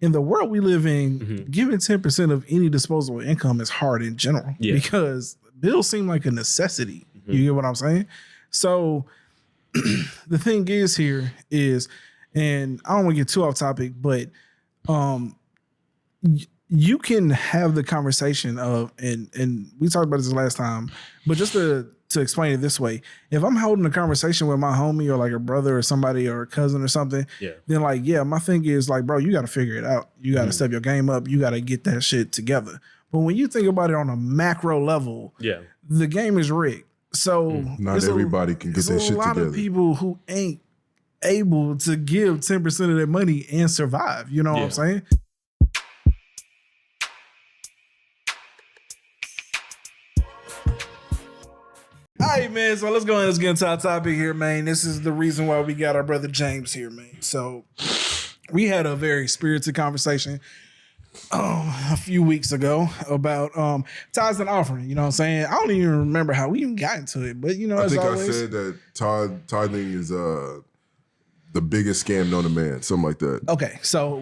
in the world we live in, giving 10% of any disposable income is hard in general because bills seem like a necessity. You get what I'm saying? So the thing is here is, and I don't want to get too off topic, but you can have the conversation of, and we talked about this last time, but just to explain it this way, if I'm holding a conversation with my homie or like a brother or somebody or a cousin or something, then like, my thing is like, bro, you got to figure it out. You got to step your game up. You got to get that shit together. But when you think about it on a macro level, the game is rigged. So not everybody can get that shit together. There's a lot of people who ain't able to give 10% of their money and survive. You know what I'm saying? All right, man. So let's go ahead and get into our topic here, man. This is the reason why we got our brother James here, man. So we had a very spirited conversation a few weeks ago about tithes and offering. You know what I'm saying? I don't even remember how we even got into it, but I think I said that tithing is the biggest scam known to man, something like that. Okay, so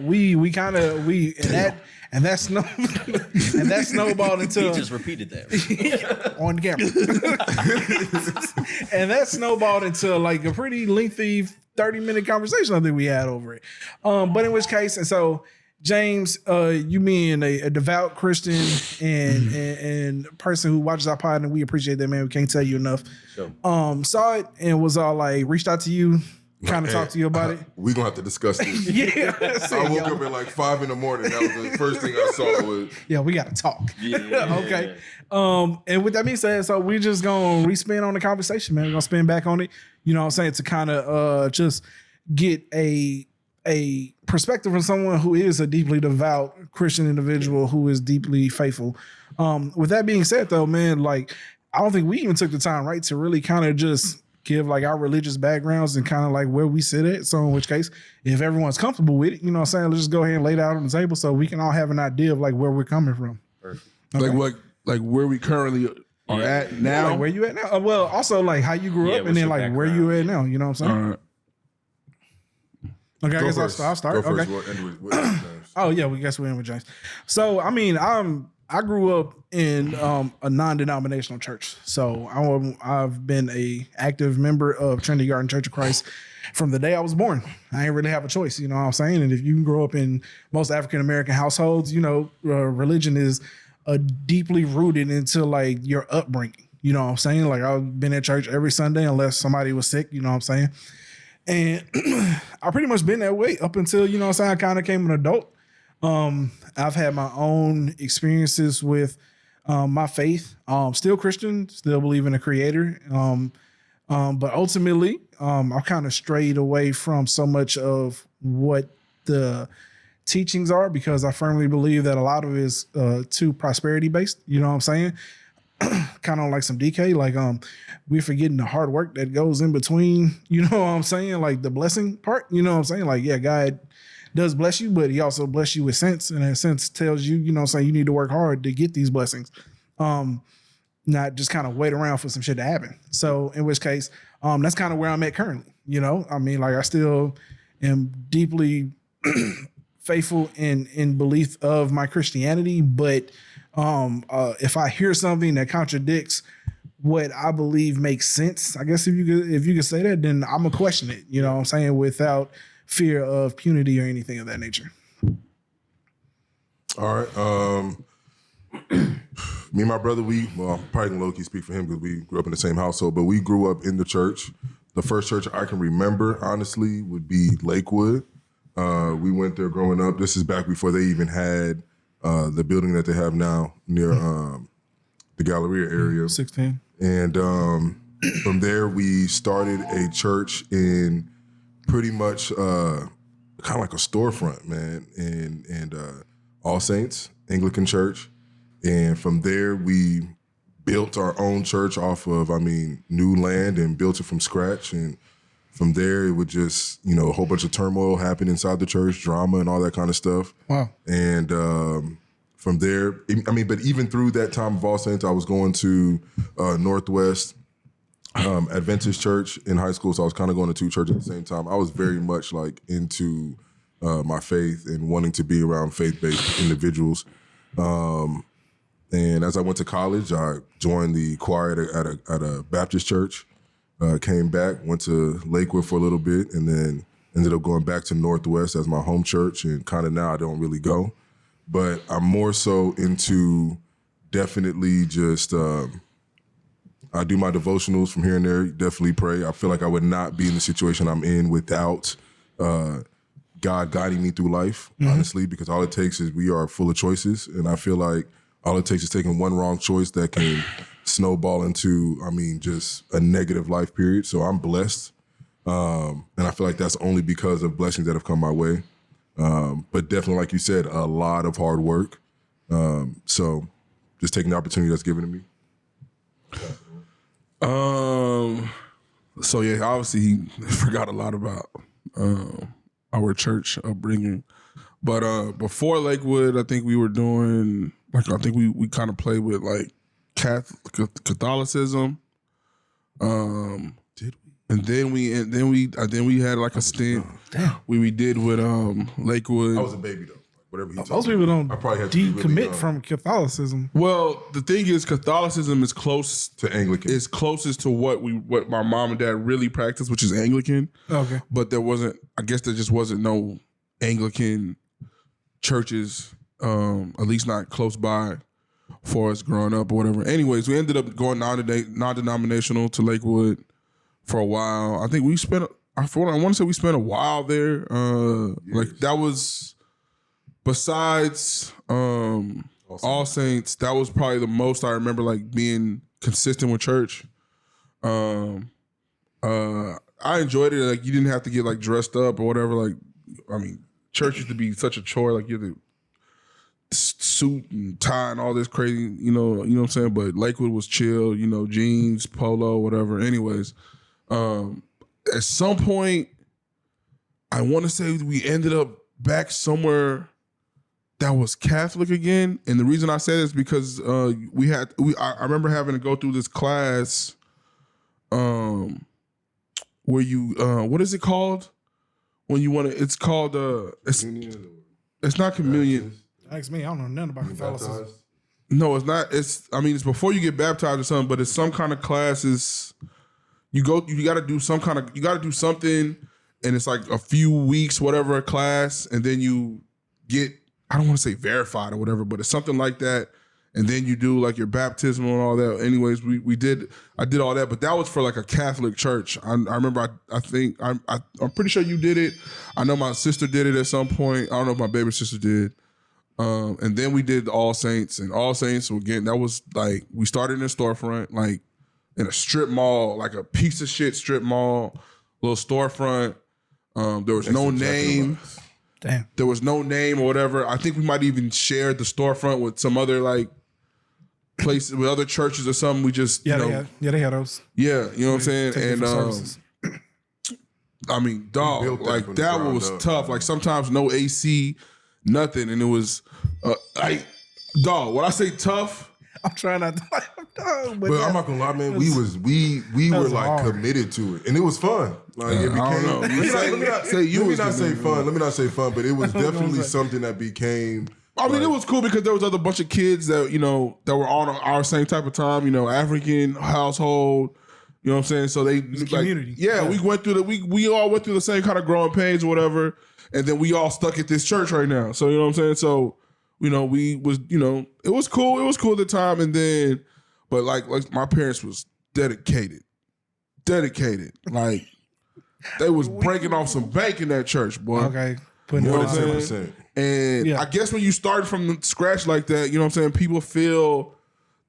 that snowballed into he just repeated that on the camera, and that snowballed into like a pretty lengthy 30-minute conversation I think we had over it. But in which case, and so James, you being a devout Christian and a person who watches our pod, and we appreciate that, man. We can't tell you enough. Sure. Saw it and was all like, reached out to you, kind of talk to you about it. We're going to have to discuss this. I woke up at like 5 a.m. That was the first thing I saw was... Yeah, we got to talk. Okay. And with that being said, so we just going to re-spin on the conversation, man. We're going to spin back on it. You know what I'm saying? To kind of just get a perspective from someone who is a deeply devout Christian individual who is deeply faithful. With that being said, though, man, like, I don't think we even took the time, right, to really kind of just give like our religious backgrounds and kind of like where we sit at. So in which case, if everyone's comfortable with it, you know what I'm saying, let's just go ahead and lay it out on the table so we can all have an idea of like where we're coming from. Okay. Like where we currently are at now. Like where you at now? Well, also like how you grew up and then like background? Where you at now, you know what I'm saying? Okay, I guess I'll start. Go okay. First. We'll end with James. Oh yeah, we guess we're in with James. So I mean, I grew up in a non-denominational church. So I've been a active member of Trinity Garden Church of Christ from the day I was born. I ain't really have a choice, you know what I'm saying? And if you grow up in most African-American households, you know, religion is deeply rooted into like your upbringing. You know what I'm saying? Like I've been at church every Sunday unless somebody was sick, you know what I'm saying? And I pretty much been that way up until, you know what I'm saying, I kind of came an adult. I've had my own experiences with my faith. Still Christian, still believe in a creator. But ultimately, I've kind of strayed away from so much of what the teachings are because I firmly believe that a lot of it is too prosperity based. You know what I'm saying? Kind of like some DK, like we're forgetting the hard work that goes in between, you know what I'm saying? Like the blessing part, you know what I'm saying? Like, yeah, God does bless you, but he also bless you with sense. And that sense tells you, you know what I'm saying, you need to work hard to get these blessings. Not just kind of wait around for some shit to happen. So in which case, that's kind of where I'm at currently. You know, I mean, like I still am deeply faithful in belief of my Christianity, but if I hear something that contradicts what I believe makes sense, I guess if you could say that, then I'm gonna question it, you know what I'm saying, without fear of punity or anything of that nature. All right. Me and my brother, I'm probably gonna low-key speak for him because we grew up in the same household, but we grew up in the church. The first church I can remember, honestly, would be Lakewood. We went there growing up. This is back before they even had the building that they have now near the Galleria area. 16. And from there, we started a church in pretty much kind of like a storefront, man, and All Saints Anglican Church. And from there, we built our own church off of, new land and built it from scratch. And from there, it would just, a whole bunch of turmoil happen inside the church, drama and all that kind of stuff. Wow. And from there, but even through that time of All Saints, I was going to Northwest Adventist Church in high school. So I was kind of going to two churches at the same time. I was very much like into my faith and wanting to be around faith-based individuals. And as I went to college, I joined the choir at a Baptist church. Came back, went to Lakewood for a little bit, and then ended up going back to Northwest as my home church. And kind of now I don't really go, but I'm more so into definitely just. I do my devotionals from here and there. Definitely pray. I feel like I would not be in the situation I'm in without God guiding me through life. Honestly, because all it takes is we are full of choices, and I feel like all it takes is taking one wrong choice that can snowball into, just a negative life period. So I'm blessed. And I feel like that's only because of blessings that have come my way. But definitely, like you said, a lot of hard work. So just taking the opportunity that's given to me. So yeah, obviously he forgot a lot about our church upbringing. But before Lakewood, I think we were doing we kind of played with like Catholicism. Did we? And then we had like a stint. Damn. We did with Lakewood. I was a baby though. Whatever he told Most me. people don't I probably had to be really decommit young. from Catholicism. Well, the thing is, Catholicism is close to Anglican. Is closest to what my mom and dad really practiced, which is Anglican. Okay. But there just wasn't no Anglican churches, at least not close by for us growing up or whatever. Anyways, we ended up going non-denominational to Lakewood for a while. I think we spent, I want to say we spent a while there. Like that was, besides All Saints, that was probably the most I remember like being consistent with church. I enjoyed it. Like you didn't have to get like dressed up or whatever. Like, church used to be such a chore. Like you had to suit and tie and all this crazy, you know what I'm saying? But Lakewood was chill, jeans, polo, whatever. Anyways, at some point, I want to say we ended up back somewhere that was Catholic again. And the reason I say this is because I remember having to go through this class where you what is it called? When you want to, it's called it's not communion. Ask me, I don't know nothing about Catholicism. No, it's not. It's before you get baptized or something, but it's some kind of classes. You gotta do something, and it's like a few weeks, whatever, a class, and then you get, I don't want to say verified or whatever, but it's something like that. And then you do like your baptism and all that. Anyways, I did all that, but that was for like a Catholic church. I remember, I'm pretty sure you did it. I know my sister did it at some point. I don't know if my baby sister did. And then we did All Saints, and All Saints, again, that was like, we started in a storefront, like in a strip mall, like a piece of shit strip mall, little storefront. There was no name. Damn. There was no name or whatever. I think we might even share the storefront with some other like places, with other churches or something. We just, they had those. Yeah, you know what I'm saying? Take And different services. dog, built that like from the that ground was up, tough. man. Like sometimes no AC, nothing. And it was dog, when I say tough, I'm trying not to but But I'm not gonna lie, man. We were was like hard. committed to it, and it was fun. Like it became. I don't know. Let me not say fun. Let me not say fun, but it was definitely something that became. It was cool because there was other bunch of kids that that were on our same type of time. African household. You know what I'm saying? So they community. Yeah, we went through we all went through the same kind of growing pains or whatever, and then we all stuck at this church right now. So you know what I'm saying? So we was it was cool. It was cool at the time, and then but like my parents was dedicated. Like they was breaking off some bank in that church, boy. Okay. You know Putting what I'm 100%. saying? And Yeah. I guess when you start from scratch like that, you know what I'm saying, people feel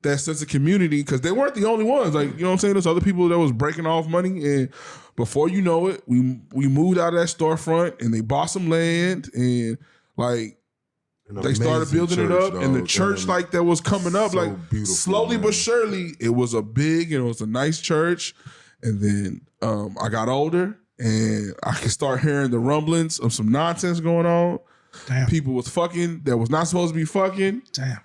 that sense of community because they weren't the only ones. Like, you know what I'm saying? There's other people that was breaking off money. And before you know it, we moved out of that storefront and they bought some land and like they started building it up. And the church like that was coming up, so like beautiful, slowly man. but surely, it was a big and it was a nice church. And then I got older and I could start hearing the rumblings of some nonsense going on. Damn. People was fucking that was not supposed to be fucking. Damn.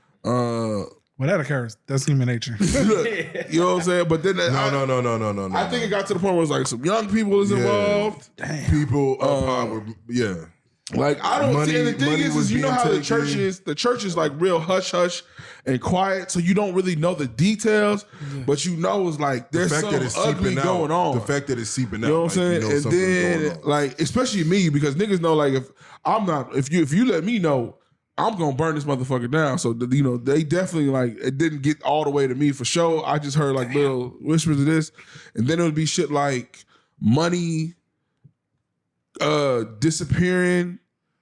Well, that occurs. That's human nature. you know what I'm saying? But then No. I think it got to the point where it was like some young people was involved. Damn. People up high were, yeah. Like I don't see. And the thing money was is you know being how the taken. church is like real hush hush and quiet, so you don't really know the details, but you know it's like there's something ugly going on. The fact that it's seeping out. You know what I'm saying? You know And then going on. like especially me, because niggas know like if you let me know, I'm gonna burn this motherfucker down. So you know they definitely like it didn't get all the way to me for sure. I just heard like little whispers of this, and then it would be shit like money disappearing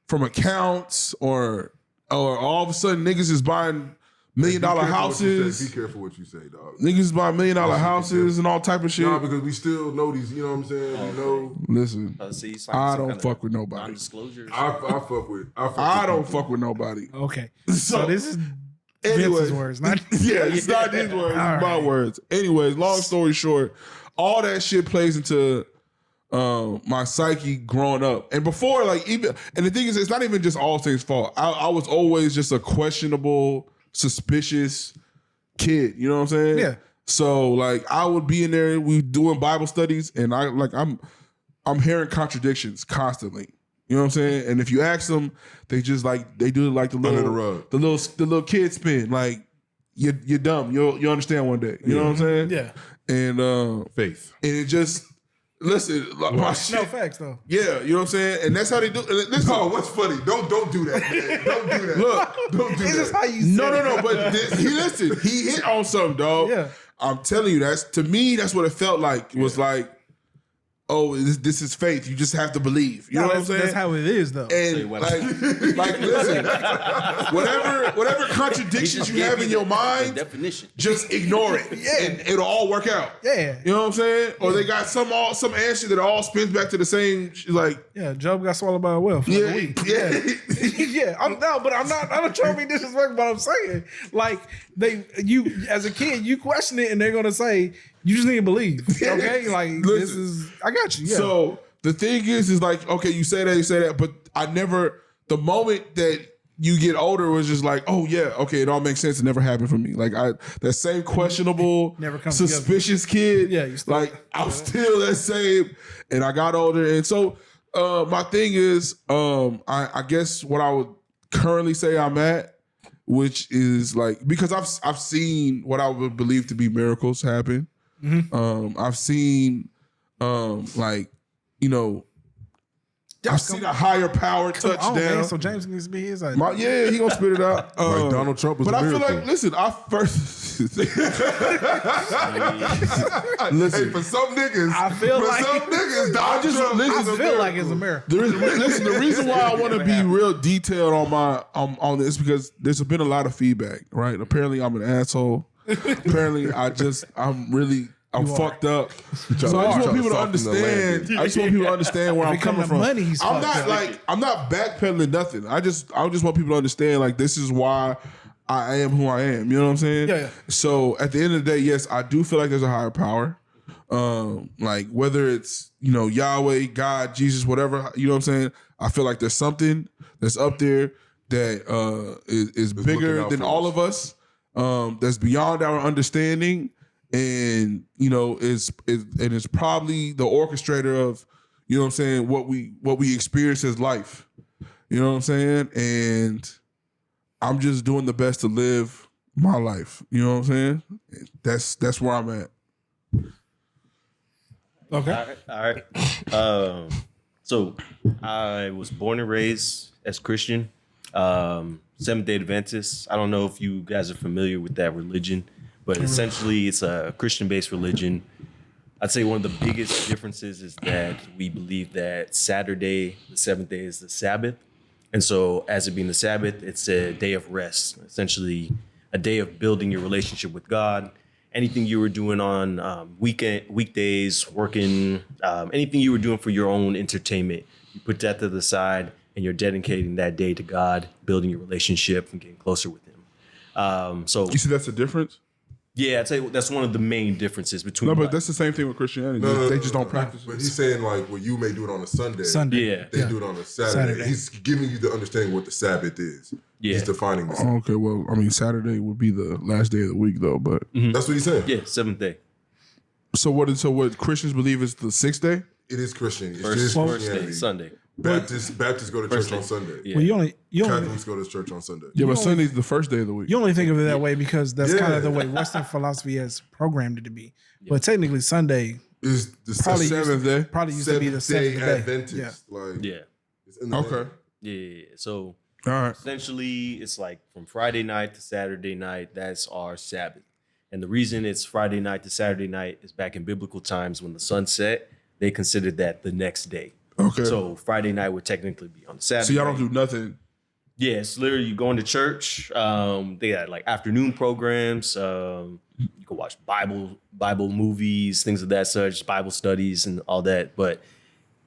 from accounts, or all of a sudden niggas is buying $1 million houses. Be careful what you say, dog. Niggas is buying $1 million houses and all type of shit. Nah, because we still know these. You know what I'm saying? We know. Listen, See, I don't fuck with nobody. Non-disclosures. I fuck with. I don't fuck with nobody. Okay. So So this is Anyways, Vince's words, not yeah, it's not his words, it's my words. Anyways, long story short, all that shit plays into my psyche growing up. And before, like, even, and the thing is, it's not even just All Saints' fault. I was always just a questionable, suspicious kid. You know what I'm saying? Yeah. So like, I would be in there, we doing Bible studies, and I'm hearing contradictions constantly. You know what I'm saying? And if you ask them, they just like they do like the Under the rug. little kid spin. Like you're dumb. You'll understand one day. You know what I'm saying? Yeah. And Faith. and it just listen. Like, my shit, No facts though. yeah, you know what I'm saying? And that's how they do it. Listen, No, what's funny? Don't do that, man. Don't do that. look, Don't do It's just that. how you no, said no, it. no. But he hit on something, dog. Yeah. I'm telling you, to me, that's what it felt like. It was like, oh, this is faith. You just have to believe. You know what I'm saying? That's how it is though. And like, listen, whatever contradictions you have in your mind, Definition. just ignore it, and it'll all work out. Yeah. You know what I'm saying? Or they got some answer that all spins back to the same. Like, Yeah, Job got swallowed by a whale for like a week. yeah. Yeah, I'm not trying to be disrespectful, but I'm saying, like, you as a kid, you question it and they're gonna say, you just need to believe. Okay? Like, this is, I got you. Yeah. So the thing is like, okay, you say that, but the moment that you get older was just like, oh yeah, okay, it all makes sense. It never happened for me. Like that same questionable, Never comes suspicious kid. Yeah, you still- like I'm still that same, and I got older, and so my thing is, I guess what I would currently say I'm at, which is like, because I've seen what I would believe to be miracles happen. Mm-hmm. I've seen like, you know, I've seen a higher power touchdown. Oh man, so James needs to be his idea. Yeah, he gonna spit it out. Like Donald Trump was but a I feel miracle. like, listen, Hey, for some niggas, I feel like- Donald Trump I is a feel like it's miracle. a miracle. Listen, the reason why I want to be real detailed on this, because there's been a lot of feedback, right? Apparently I'm an asshole. Apparently I'm fucked up. So I just want people to understand. I just want people to understand where I'm Become coming the from. money, he's I'm fucked not up. I'm not backpedaling nothing. I just want people to understand, like, this is why I am who I am. You know what I'm saying? Yeah. So at the end of the day, yes, I do feel like there's a higher power. Like whether it's, you know, Yahweh, God, Jesus, whatever, you know what I'm saying? I feel like there's something that's up there that is looking bigger out than for all us. of us. That's beyond our understanding, and you know, is probably the orchestrator of, you know what I'm saying, what we experience as life. You know what I'm saying? And I'm just doing the best to live my life. You know what I'm saying? That's where I'm at. Okay. All right. So I was born and raised as Christian, Seventh-day Adventist. I don't know if you guys are familiar with that religion, but essentially it's a Christian-based religion. I'd say one of the biggest differences is that we believe that Saturday, the seventh day, is the Sabbath. And so as it being the Sabbath, it's a day of rest, essentially a day of building your relationship with God. Anything you were doing on weekdays, working, anything you were doing for your own entertainment, you put that to the side and you're dedicating that day to God, building your relationship and getting closer with Him. So You see, that's the difference. yeah, I'd say that's one of the main differences between. No, but that's the same thing with Christianity. They just don't practice But it. he's saying like, well, you may do it on a Sunday. Yeah. They do it on a Saturday. He's giving you the understanding what the Sabbath is. Yeah. He's defining the Sabbath. Okay, well, I mean, Saturday would be the last day of the week, though. But That's what he's saying. Yeah, seventh day. so what Christians believe is the sixth day? It is Christian. It's First just day, Christianity. Sunday. Baptists go to church on Sunday. Yeah. Well, you only Catholics go to church on Sunday. Yeah, but Sunday's the first day of the week. you only think of it that way because that's kind Yeah. of the way Western philosophy has programmed it to be. But technically, Sunday Is the probably seventh day? Probably used to be the seventh day. Adventist. Yeah. Like, Yeah. it's in the Okay. name. Yeah. So All right. essentially, it's like from Friday night to Saturday night. That's our Sabbath. And the reason it's Friday night to Saturday night is back in biblical times when the sun set, they considered that the next day. Okay. So Friday night would technically be on Saturday. So y'all don't do nothing. Yeah, it's literally you going to church. They got like afternoon programs. You can watch Bible movies, things of that such, Bible studies and all that. But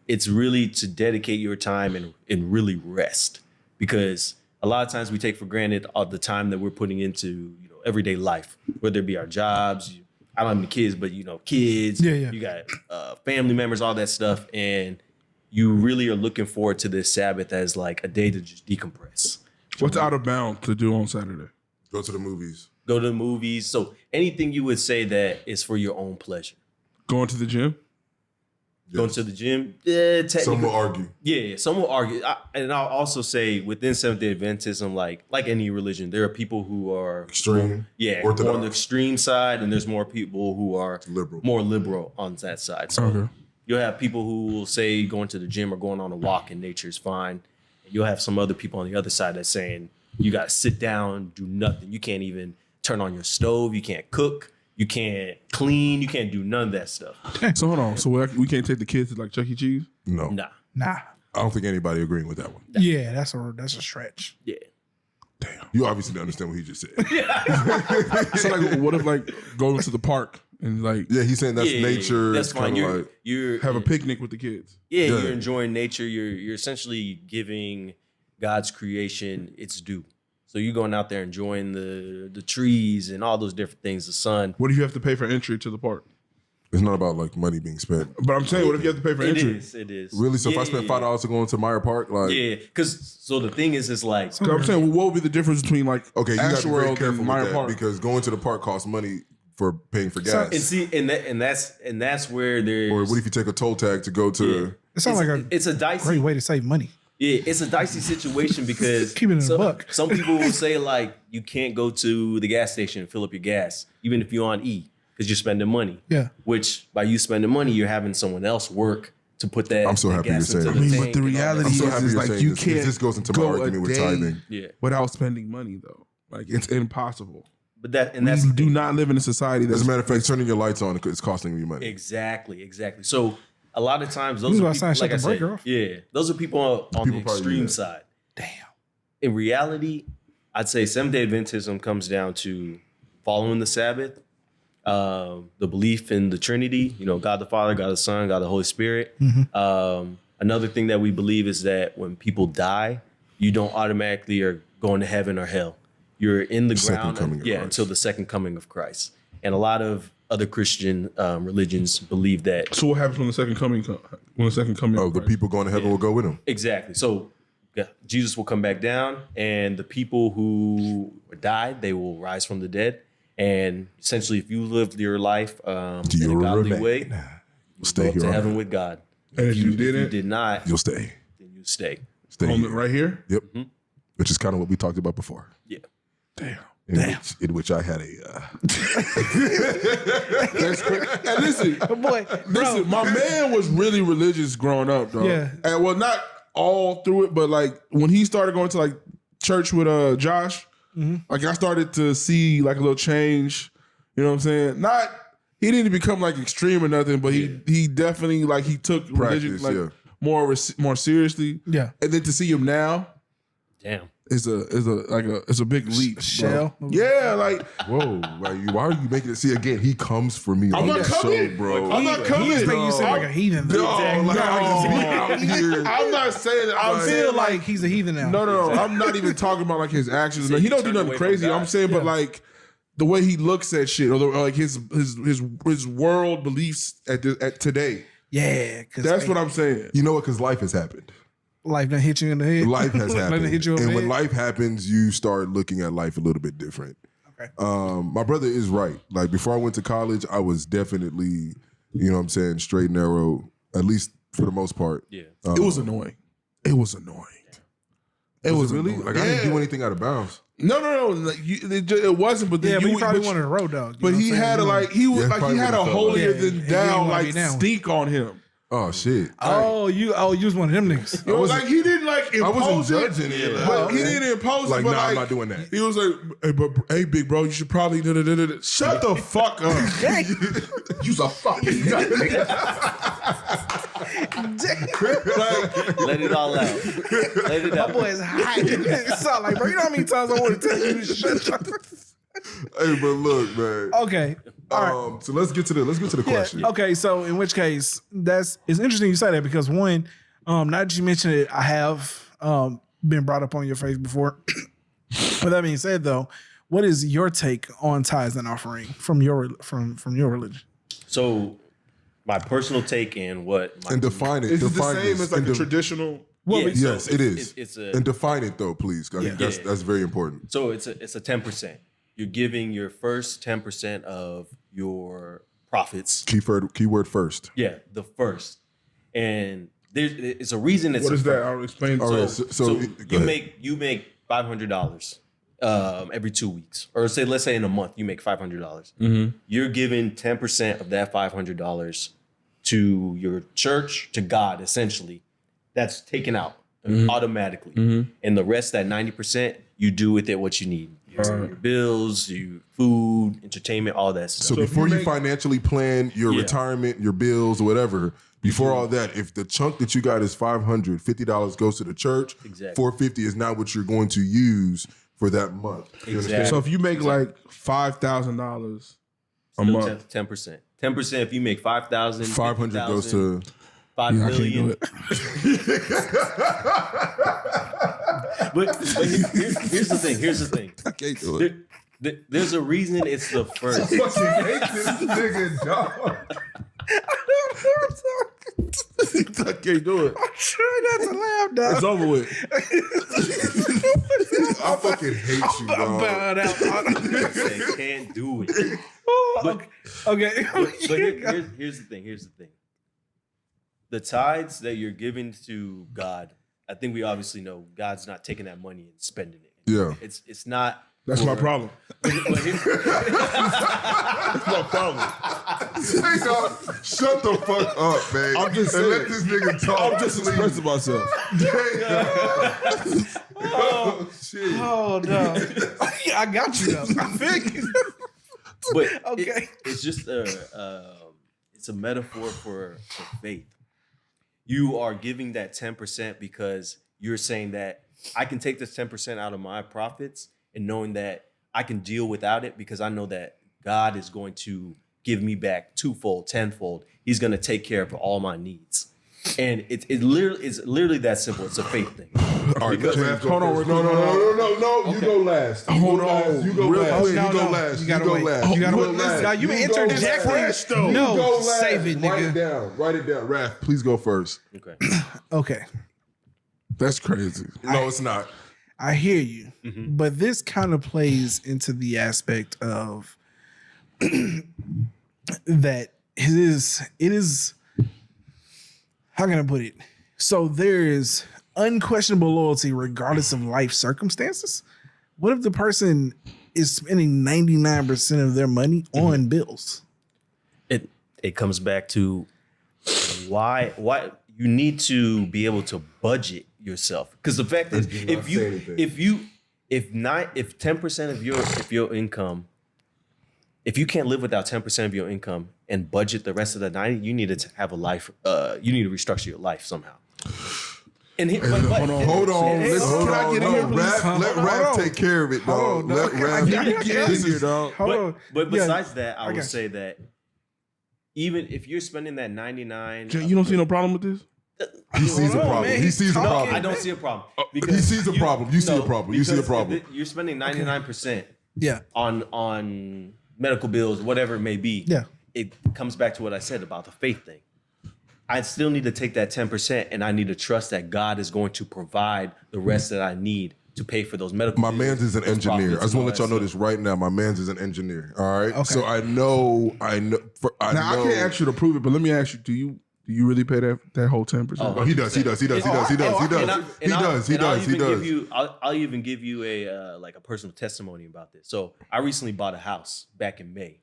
it's really to dedicate your time and really rest, because a lot of times we take for granted all the time that we're putting into everyday life, whether it be our jobs. I don't have any kids, but kids. Yeah. You got family members, all that stuff, and you really are looking forward to this Sabbath as like a day to just decompress. What's out of bounds to do on Saturday? Go to the movies. Go to the movies. So anything you would say that is for your own pleasure. Going to the gym? Going to the gym, technically. Some will argue. Yeah, some will argue. And I'll also say within Seventh-day Adventism, like any religion, there are people who are Extreme. more on the extreme side, and there's more people who are Liberal. more liberal on that side. So Okay. you'll have people who will say going to the gym or going on a walk in nature is fine. And you'll have some other people on the other side that's saying you got to sit down, do nothing. You can't even turn on your stove. You can't cook. You can't clean. You can't do none of that stuff. So hold on. So we can't take the kids to like Chuck E. Cheese? No. Nah. Nah. I don't think anybody agreeing with that one. Yeah, that's a stretch. Yeah. Damn. You obviously didn't understand what he just said. So like, what if like going to the park and like Yeah, he's saying that's Yeah, nature. That's It's fine. kinda like, You're have a picnic with the kids? Yeah, Yeah. you're enjoying nature. You're essentially giving God's creation its due. So you're going out there enjoying the trees and all those different things, the sun. What do you have to pay for entry to the park? it's not about like money being spent. But I'm saying, what if you have to pay for It entry? is. It is. Really? So if Yeah, I spent yeah, $5 to go into Meyer Park, like, yeah, because so the thing is like 'Cause I'm saying, what would be the difference between like okay, you got to be very Astroworld careful and with Meyer that Park? because going to the park costs money for paying for gas. and see and that's where there's Or what if you take a toll tag to go to? It sounds like a it's a dicey great way to save money. Yeah, it's a dicey situation because Keep it in a buck. some people will say like you can't go to the gas station and fill up your gas, even if you're on E, because you're spending money. Yeah. Which by you spending money, you're having someone else work to put that. I'm so that happy gas you're into saying the this. But the tank and all that. reality I'm so is happy you're like saying you this, 'cause can't this goes into my go argument a with day tithing. Yeah, without spending money though. Like it's impossible. but that's We the do thing. not live in a society As that's a matter of fact, turning your lights on is costing you money. Exactly. So a lot of times those You are was people, outside, like I shut the said, breaker off. yeah, those are people on People the probably do extreme that. side. Damn. In reality, I'd say Seventh-day Adventism comes down to following the Sabbath, the belief in the Trinity, God the Father, God the Son, God the Holy Spirit. Another thing that we believe is that when people die, you don't automatically are going to heaven or hell. You're in the Second ground coming of Christ. until the second coming of Christ. And a lot of other Christian religions believe that. So what happens when the second coming Oh, the people going to heaven will go with him. Exactly. So Jesus will come back down, and the people who died, they will rise from the dead. And essentially, if you lived your life in a You godly remain. way, You'll go stay up to here. heaven with God. And if you If didn't, you did not, You'll stay. then you stay. Stay on here. right here. Yep. Which is kind of what we talked about before. Yeah. Damn. In which I had a. That's crazy. And listen, Boy, listen, my man was really religious growing up, though. Yeah. And well, not all through it, but like when he started going to like church with Josh, like I started to see like a little change. You know what I'm saying? Not he didn't become like extreme or nothing, but he definitely like he took religion Practice, like yeah. more seriously. Yeah. And then to see him now Damn. is a big leap. bro. Shell. Yeah, like Whoa! Like, why are you making it? See again, he comes for me. I'm on not the coming. show, bro. I'm not coming. He is making you seem like a heathen. No, though. like, out here. I'm not saying that. I I'm feel saying like he's a heathen now. no. I'm not even talking about like his actions. He don't do turned nothing away from crazy. God. I'm saying, but like the way he looks at shit, or like his world beliefs at today. Yeah, because That's what I'm saying. You know what? Because life has happened. life done hit you in the head. Life has Life done happened, hit you over and the when head. life happens, you start looking at life a little bit different. Okay. My brother is right. Like before I went to college, I was definitely, you know what I'm saying, straight and narrow, at least for the most part. Yeah. It was annoying. It was annoying. It was really annoying. like I didn't do anything out of bounds. No. Like, it wasn't. But then Yeah, but you he probably wanted a road dog. But he had he had a holier Yeah, than he thou didn't wanna like be down. stink on him. Oh shit! Oh, you was one of them niggas. It was like he didn't like I impose wasn't it. judging it. But he didn't impose Like, it. But nah, like, I'm not doing that. He was like, hey, big bro, you should probably shut the fuck up. You's a fucking nut, nigga. Let it all out. Let it My out. boy is hot. It sound like, bro, you know how many times I want to tell you to shut up. Hey, but look, man. Okay. All right. So let's get to the question. Okay, so in which case, it's interesting you say that because one, now that you mentioned it, I have been brought up on your face before. With that being said, though, what is your take on tithes and offering from your religion? So, my personal take and what my And define it. Is it the Define same this. as like And a traditional? Yeah, so yes, it is. It's a And define it though, please. I think that's very important. So it's a 10%. You're giving your first 10% of your profits. Keyword first. Yeah, the first. And it's a reason it's What is that? I'll explain. All right, So go you ahead. make $500 every 2 weeks, or let's say in a month you make $500. Mm-hmm. You're giving 10% of that $500 to your church, to God, essentially. That's taken out automatically, and the rest, that 90%, you do with it what you need. Your bills, your food, entertainment, all that stuff. So before if you you financially plan your Yeah. retirement, your bills, or whatever, before all that, if the chunk that you got is $500, $50 goes to the church, Exactly. $450 is not what you're going to use for that month. You understand? Exactly. So if you make like $5,000 a month, 10%. 10%. If you make 5,000, 500 goes to 5 I can't do million. it. But here's the thing. Here's the thing. I can't do it. There's a reason it's the first. Fucking hate this nigga, dog. I can't do it. Try not to laugh, dog. It's over with. I fucking hate you, dog. Bowed out. They can't do it. Okay. But here's the thing. Here's the thing. The tithes that you're giving to God, I think we obviously know God's not taking that money and spending it. Yeah. It's not. That's my problem. But here's- That's my problem. Hey, dog, shut the fuck up, man. I'm just and let saying. this nigga talk. I'm just expressing myself. Oh, shit. Oh no. I got you though. I think. But Okay. it's just it's a metaphor for faith. You are giving that 10% because you're saying that I can take this 10% out of my profits and knowing that I can deal without it because I know that God is going to give me back twofold, tenfold. He's going to take care of all my needs. And it's literally that simple. It's a faith thing. All right, Because- Jeff, hold on, no. You go last. Hold on. You go Real last. quick. You No, go no. last. You gotta go wait. last. You gotta go wait. last. Now, you go interjecting. last. though. No, You go last. save it, Write nigga. it down. Write it down. Raph, please go first. Okay. Okay. That's crazy. No, it's not. I hear you, but this kind of plays into the aspect of that it is how can I put it? So there is unquestionable loyalty regardless of life circumstances. What if the person is spending 99% of their money on bills? It comes back to why you need to be able to budget yourself, because the fact is do not say anything. if 10% of your income, if you can't live without 10% of your income and budget the rest of the 90, you need to have a life. You need to restructure your life somehow. And Hold on. Listen, Can I get in here, please? Let Raph take care of it, dog. Hold on, Let dog. Raph. This is dog. Hold on. But Yeah. besides that, I would got say that even if you're spending that 99, You don't see no problem with this? He sees a on, problem. man. He sees a no, problem. I don't see a problem. He sees a problem. You see a problem. You see a because problem. You're spending 99% Yeah. on medical bills, whatever it may be. Yeah. It comes back to what I said about the faith thing. I still need to take that 10% and I need to trust that God is going to provide the rest that I need to pay for those medical My bills. man's is an those engineer. profits I just and want all to let y'all know that this right now. My man's is an engineer. All right. Okay. So I know. Now, I can't ask you to prove it, but let me ask you, Do you really pay that whole 10%? Oh, he does. I'll even give you a like a personal testimony about this. So I recently bought a house back in May,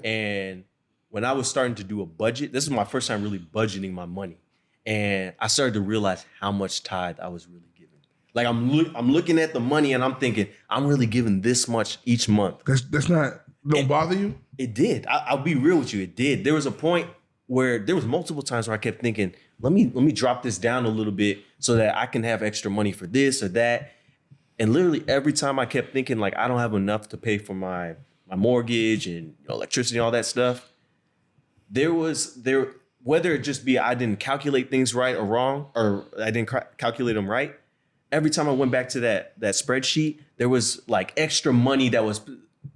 and when I was starting to do a budget, this is my first time really budgeting my money, and I started to realize how much tithe I was really giving. Like I'm looking at the money and I'm thinking I'm really giving this much each month. That's not don't bother you. It did. I'll be real with you. It did. There was a point where there was multiple times where I kept thinking, let me drop this down a little bit so that I can have extra money for this or that. And literally every time I kept thinking like I don't have enough to pay for my mortgage and electricity and all that stuff. Whether it just be I didn't calculate things right or wrong, or I didn't calculate them right. Every time I went back to that spreadsheet, there was like extra money that was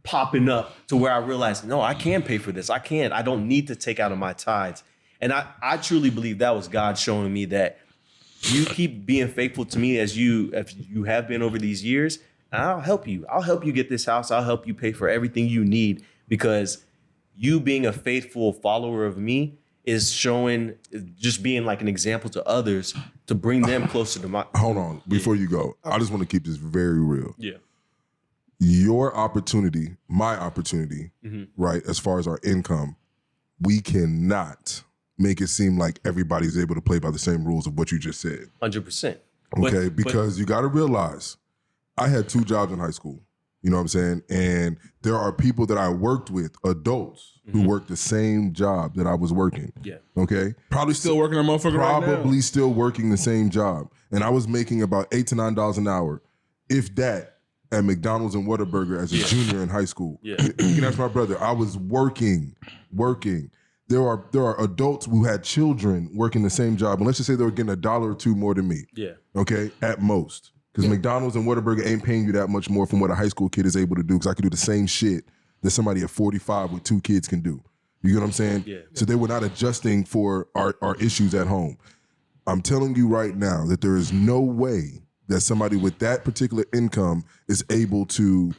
popping up to where I realized, no, I can pay for this. I don't need to take out of my tithes. And I truly believe that was God showing me that you keep being faithful to me as you have been over these years, and I'll help you. I'll help you get this house. I'll help you pay for everything you need, because you being a faithful follower of me is showing, just being like an example to others to bring them closer to my. Hold on, before you go, I just want to keep this very real. Yeah. Your opportunity, my opportunity, right, as far as our income, we cannot make it seem like everybody's able to play by the same rules of what you just said. 100%. Okay, because you got to realize, I had 2 jobs in high school. You know what I'm saying? And there are people that I worked with, adults, who worked the same job that I was working. Yeah. Okay? Probably still working that motherfucker right now. Probably still working the same job. And I was making about $8 to $9 an hour, if that, at McDonald's and Whataburger as a junior in high school. Yeah. You can ask my brother. I was working. There are adults who had children working the same job. And let's just say they were getting $1 or $2 more than me. Yeah. Okay? At most. Because McDonald's and Whataburger ain't paying you that much more from what a high school kid is able to do. Because I could do the same shit that somebody at 45 with 2 kids can do. You get what I'm saying? Yeah. So they were not adjusting for our issues at home. I'm telling you right now that there is no way that somebody with that particular income is able to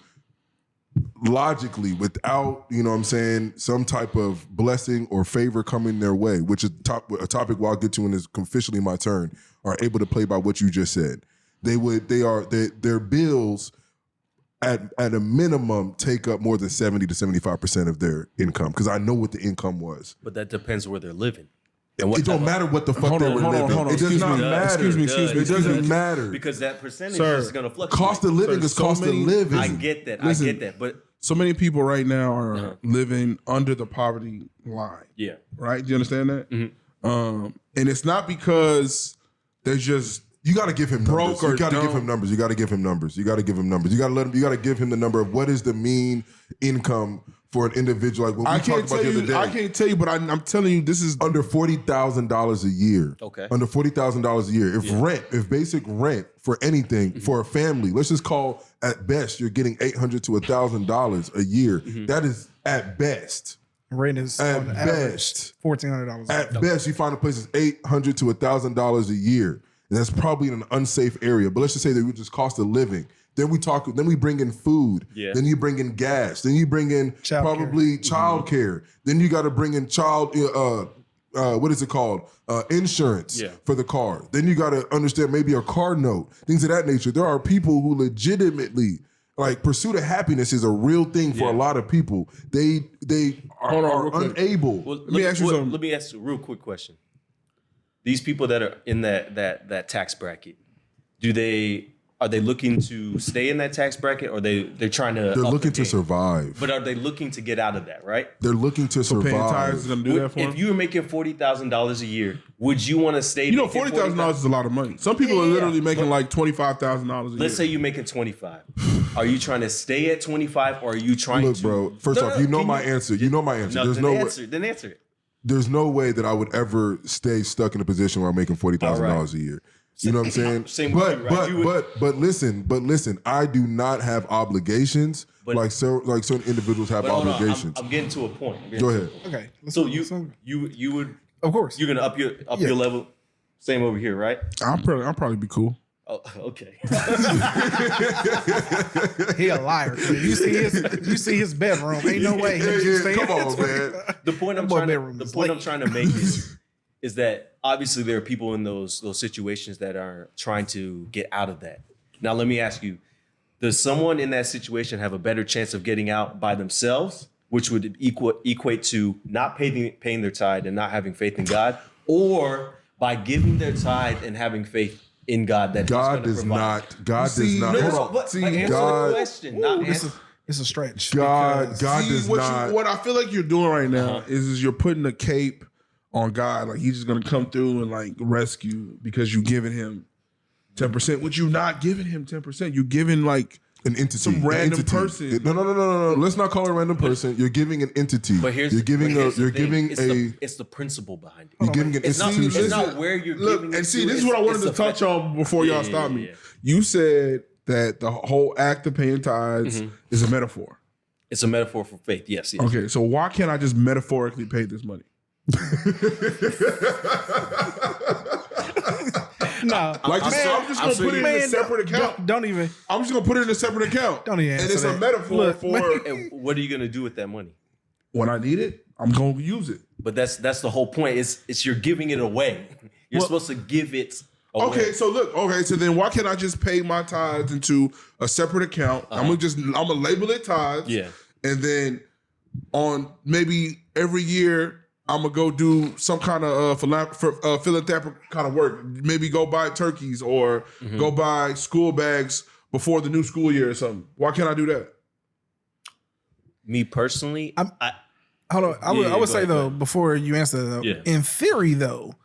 logically, without, you know what I'm saying, some type of blessing or favor coming their way, which is a topic I'll get to when it's officially my turn, are able to play by what you just said. Their bills at a minimum take up more than 70 to 75% of their income, because I know what the income was. But that depends where they're living. It don't matter what the fuck they were living. It does not matter. Excuse me. It doesn't matter. Because that percentage is going to fluctuate. Cost of living is cost of living. I get that. But so many people right now are living under the poverty line. yeah. Right? Do you understand that? And it's not because they're just You got to give him numbers. broke or You got to dumb. give him numbers. You got to give him numbers. You got to give him numbers. You got to let him. You got to give him the number of what is the mean income for an individual. Like what we talked about the other day. I can't tell you, but I'm telling you, this is Under $40,000 a year. Okay. Under $40,000 a year. If basic rent for anything for a family, let's just call at best you're getting $800 to $1,000 a year. That is at best. Rent is At on average best. $1,400. At best, you find a place that's $800 to $1,000 a year, and that's probably in an unsafe area. But let's just say that we just cost of living. Then we bring in food. Yeah. Then you bring in gas. Then you bring in probably child care. Then you got to bring in what is it called? Insurance for the car. Then you got to understand maybe a car note, things of that nature. There are people who legitimately, like, pursuit of happiness is a real thing for a lot of people. They are unable. Well, Let me ask you something. Let me ask you a real quick question. These people that are in that tax bracket, are they looking to stay in that tax bracket, or they're trying to? They're looking to survive. But are they looking to get out of that? Right. They're looking to paying survive. tires is gonna do that for If them. you were making $40,000 a year, would you want to stay? You know, making $40,000 is a lot of money. Some people are literally making like $25,000 a year. Let's say you're making 25. Are you trying to stay at 25, or are you trying Look, to? bro. First off, you know my answer. You know my answer. No, There's then no way. answer it. There's no way that I would ever stay stuck in a position where I'm making $40,000 a year. You know what I'm saying? Same with you, right? But listen. I do not have obligations like certain individuals have But hold on, obligations. I'm getting to a point. Go ahead. Okay. So you would, of course. you're gonna up your level. Same over here, right? I'll probably be cool. Oh, okay. He a liar. You see his bedroom. Ain't no way. He just staying Come on, man. The point I'm Boy, trying bedroom to is I'm late. trying to make is is that obviously there are people in those situations that are trying to get out of that. Now, let me ask you, does someone in that situation have a better chance of getting out by themselves, which would equate to not paying their tithe and not having faith in God, or by giving their tithe and having faith in God that God does not. God does not. Hold on. See, answer God, the question. Not answer. It's a stretch. God does not. What I feel like you're doing right now is you're putting a cape on God, like he's just gonna come through and like rescue because you giving him 10%, which you're not giving him 10%. You're giving like an entity, some random person. No. Let's not call it a random person. You're giving an entity. But here's it's the principle behind it. You're giving an institution. It's not where you're giving. And see, this is what I wanted to touch on before y'all stop me. You said that the whole act of paying tithes is a metaphor. It's a metaphor for faith. Yes. Okay, so why can't I just metaphorically pay this money? No, I'm just gonna put it in a separate account. Don't even. I'm just gonna put it in a separate account. Don't even. And it's a metaphor for. And what are you gonna do with that money? When I need it, I'm gonna use it. But that's the whole point. It's you're giving it away. You're supposed to give it away. Okay, so look. Okay, so then why can't I just pay my tithes into a separate account? I'm gonna label it tithes. Yeah. And then on maybe every year, I'm gonna go do some kind of philanthropic kind of work. Maybe go buy turkeys or go buy school bags before the new school year or something. Why can't I do that? Me personally, hold on. I would say though, before you answer that, though, in theory though,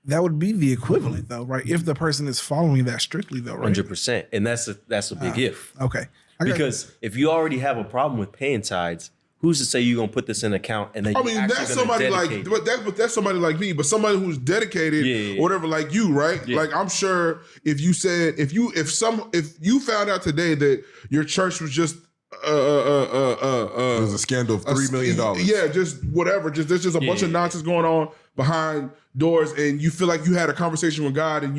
that would be the equivalent though, right? If the person is following that strictly though, right? 100%, and that's a big if. Okay. Because if you already have a problem with paying tithes, who's to say you're gonna put this in an account and then that's somebody dedicate like that's somebody like me, but somebody who's dedicated or whatever, like you, right? Yeah. Like I'm sure if you said if you found out today that your church was just there's a scandal of $3 million. Yeah, just whatever. There's just a bunch of nonsense going on behind doors, and you feel like you had a conversation with God, and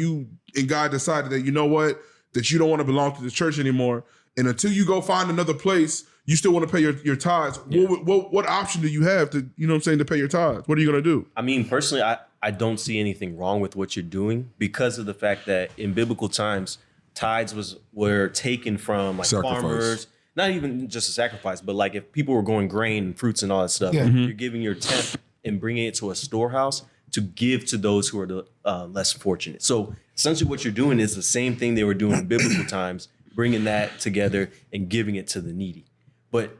God decided that you know what, that you don't want to belong to the church anymore, and until you go find another place, you still want to pay your tithes. Yeah. What option do you have to, to pay your tithes? What are you going to do? I mean, personally, I don't see anything wrong with what you're doing because of the fact that in biblical times, tithes were taken from like farmers, not even just a sacrifice, but like if people were growing grain and fruits and all that stuff, you're giving your tenth and bringing it to a storehouse to give to those who are the less fortunate. So essentially what you're doing is the same thing they were doing in biblical times, bringing that together and giving it to the needy. But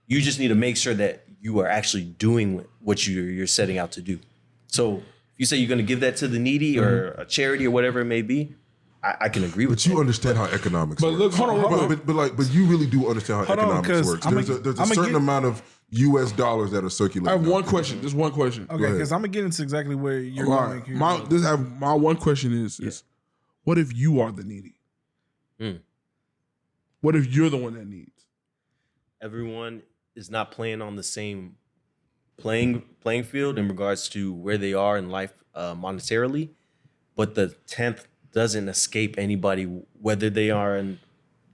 you just need to make sure that you are actually doing what you're setting out to do. So if you say you're going to give that to the needy or a charity or whatever it may be, I can agree with that. But you understand how economics works. Look, hold on. But you really do understand how economics works. There's a certain amount of US dollars that are circulating. I have one question. Just one question. Okay, because I'm going to get into exactly where you're going. My one question is what if you are the needy? What if you're the one that needs? Everyone is not playing on the same playing field in regards to where they are in life monetarily, but the 10th doesn't escape anybody, whether they are in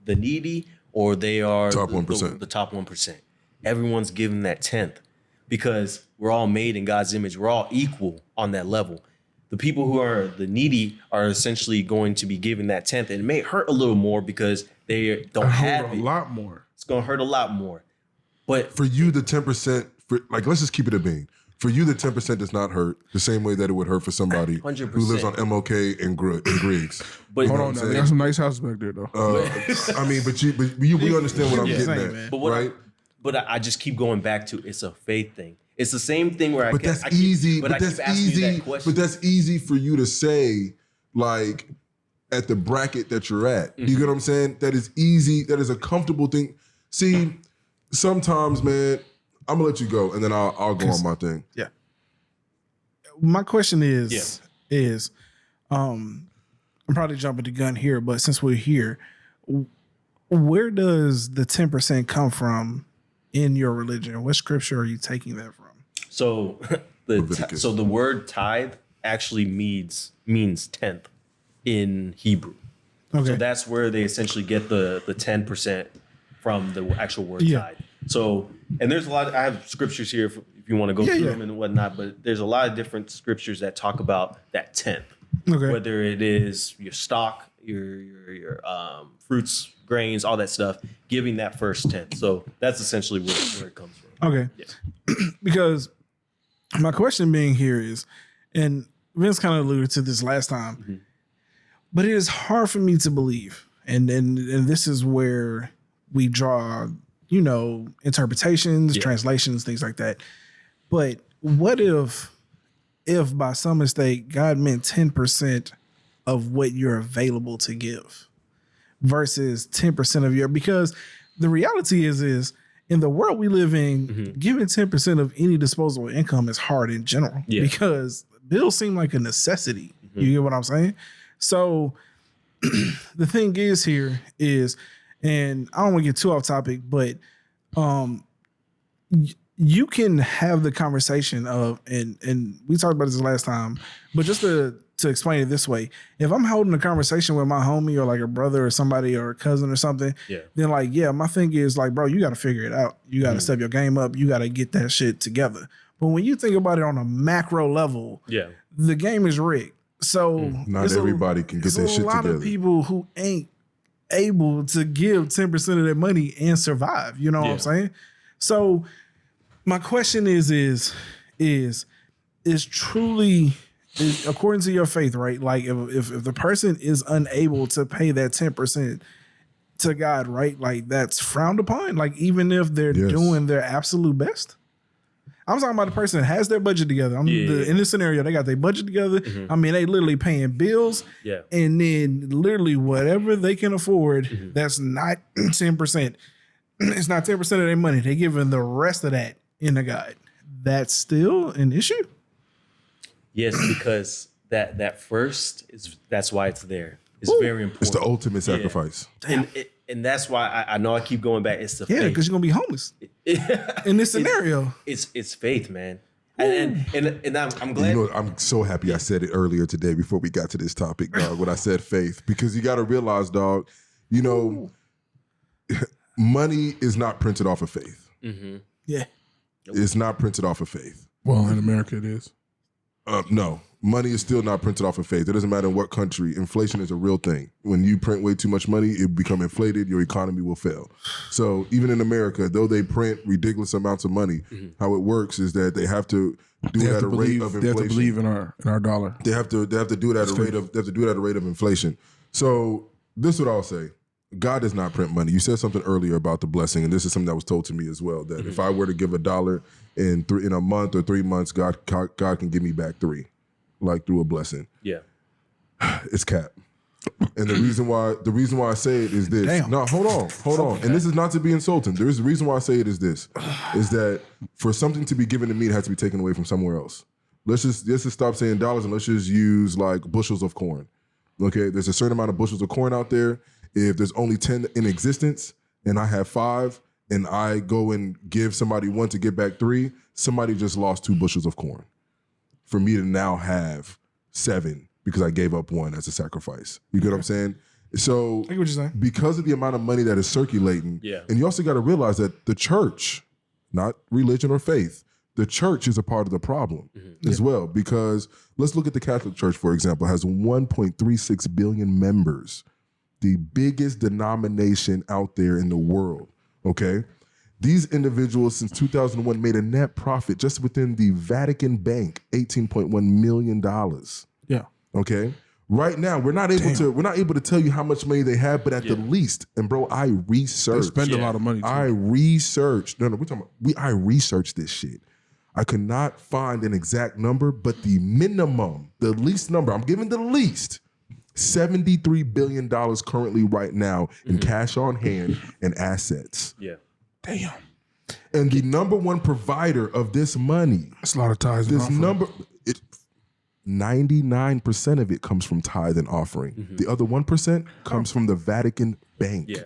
the needy or they are top 1%. The top 1%. Everyone's giving that 10th because we're all made in God's image. We're all equal on that level. The people who are the needy are essentially going to be giving that 10th. And it may hurt a little more because they don't have it. A lot more. It's going to hurt a lot more. But for you, the 10%, let's just keep it a bean. For you, the 10% does not hurt the same way that it would hurt for somebody 100%. who lives on MOK and Griggs. But hold on, they got some nice houses back there, though. I mean, we understand what I'm getting at, right? But I just keep going back to it's a faith thing. It's the same thing where that's easy for you to say, like, at the bracket that you're at. You get what I'm saying? That is easy. That is a comfortable thing. See, sometimes, man, I'm gonna let you go, and then I'll go on my thing. Yeah. My question is, I'm probably jumping the gun here, but since we're here, where does the 10% come from in your religion? What scripture are you taking that from? So the word tithe actually means 10th in Hebrew. Okay. So that's where they essentially get the 10% from the actual word tithe. So And there's a lot. I have scriptures here if you want to go through them and whatnot. But there's a lot of different scriptures that talk about that tenth. Okay. Whether it is your stock, your fruits, grains, all that stuff, giving that first tenth. So that's essentially where it comes from. Okay. Yeah. Because my question being here is, and Vince kind of alluded to this last time, but it is hard for me to believe. And this is where we draw, interpretations, translations, things like that. But what if by some mistake God meant 10% of what you're available to give versus 10% of your, because the reality is in the world we live in, giving 10% of any disposable income is hard in general because bills seem like a necessity. You get what I'm saying? So the thing is here is, and I don't want to get too off topic, but you can have the conversation of, and we talked about this last time, but just to explain it this way, if I'm holding a conversation with my homie or like a brother or somebody or a cousin or something, then like, my thing is like, bro, you got to figure it out. You got to step your game up. You got to get that shit together. But when you think about it on a macro level, the game is rigged. So not everybody can get their shit together. There's a lot of people who ain't able to give 10% of their money and survive. You know what I'm saying? So my question is truly, according to your faith, right? Like if the person is unable to pay that 10% to God, right? Like that's frowned upon. Like even if they're doing their absolute best. I'm talking about the person that has their budget together. In this scenario, they got their budget together. I mean, they literally paying bills. And then literally whatever they can afford, that's not 10%. It's not 10% of their money. They're giving the rest of that in the God. That's still an issue? Yes, because that first that's why it's there. It's very important. It's the ultimate sacrifice. And that's why I know I keep going back. It's the faith. Yeah, because you're gonna be homeless in this scenario. It's faith, man. And I'm glad. I'm so happy I said it earlier today before we got to this topic, dog. When I said faith, because you got to realize, dog. Money is not printed off of faith. Yeah, it's not printed off of faith. Well, in America, it is. No, money is still not printed off of faith. It doesn't matter in what country. Inflation is a real thing. When you print way too much money, it become inflated. Your economy will fail. So even in America, though they print ridiculous amounts of money, how it works is that they have to do it at a rate of inflation. They have to believe in our dollar. They have to do it at a rate of inflation. So this is what I'll say. God does not print money. You said something earlier about the blessing, and this is something that was told to me as well, that if I were to give $1 in a month or 3 months, God can give me back 3, like through a blessing. Yeah. It's cap. And the reason why I say it is this. Damn. No, hold on. And this is not to be insulting. There is the reason why I say it is this, is that for something to be given to me, it has to be taken away from somewhere else. Let's just stop saying dollars and let's just use like bushels of corn. Okay, there's a certain amount of bushels of corn out there. If there's only 10 in existence and I have 5 and I go and give somebody 1 to get back 3, somebody just lost 2 bushels of corn. For me to now have 7 because I gave up 1 as a sacrifice. You get what I'm saying? So I get what you're saying. Because of the amount of money that is circulating, and you also got to realize that the church, not religion or faith, the church is a part of the problem as well. Because let's look at the Catholic Church, for example, has 1.36 billion members. The biggest denomination out there in the world, okay? These individuals since 2001 made a net profit just within the Vatican Bank, $18.1 million. Yeah. Okay? Right now, we're not able to tell you how much money they have, but at the least, and bro, I researched. They spend a lot of money too. I researched. No, we're talking about, I researched this shit. I could not find an exact number, but the minimum, the least number, I'm giving the least, $73 billion currently right now in cash on hand and assets. Yeah. Damn. And the number one provider of this money. That's a lot of tithes. This number, 99% of it comes from tithe and offering. The other 1% comes from the Vatican Bank. Yeah.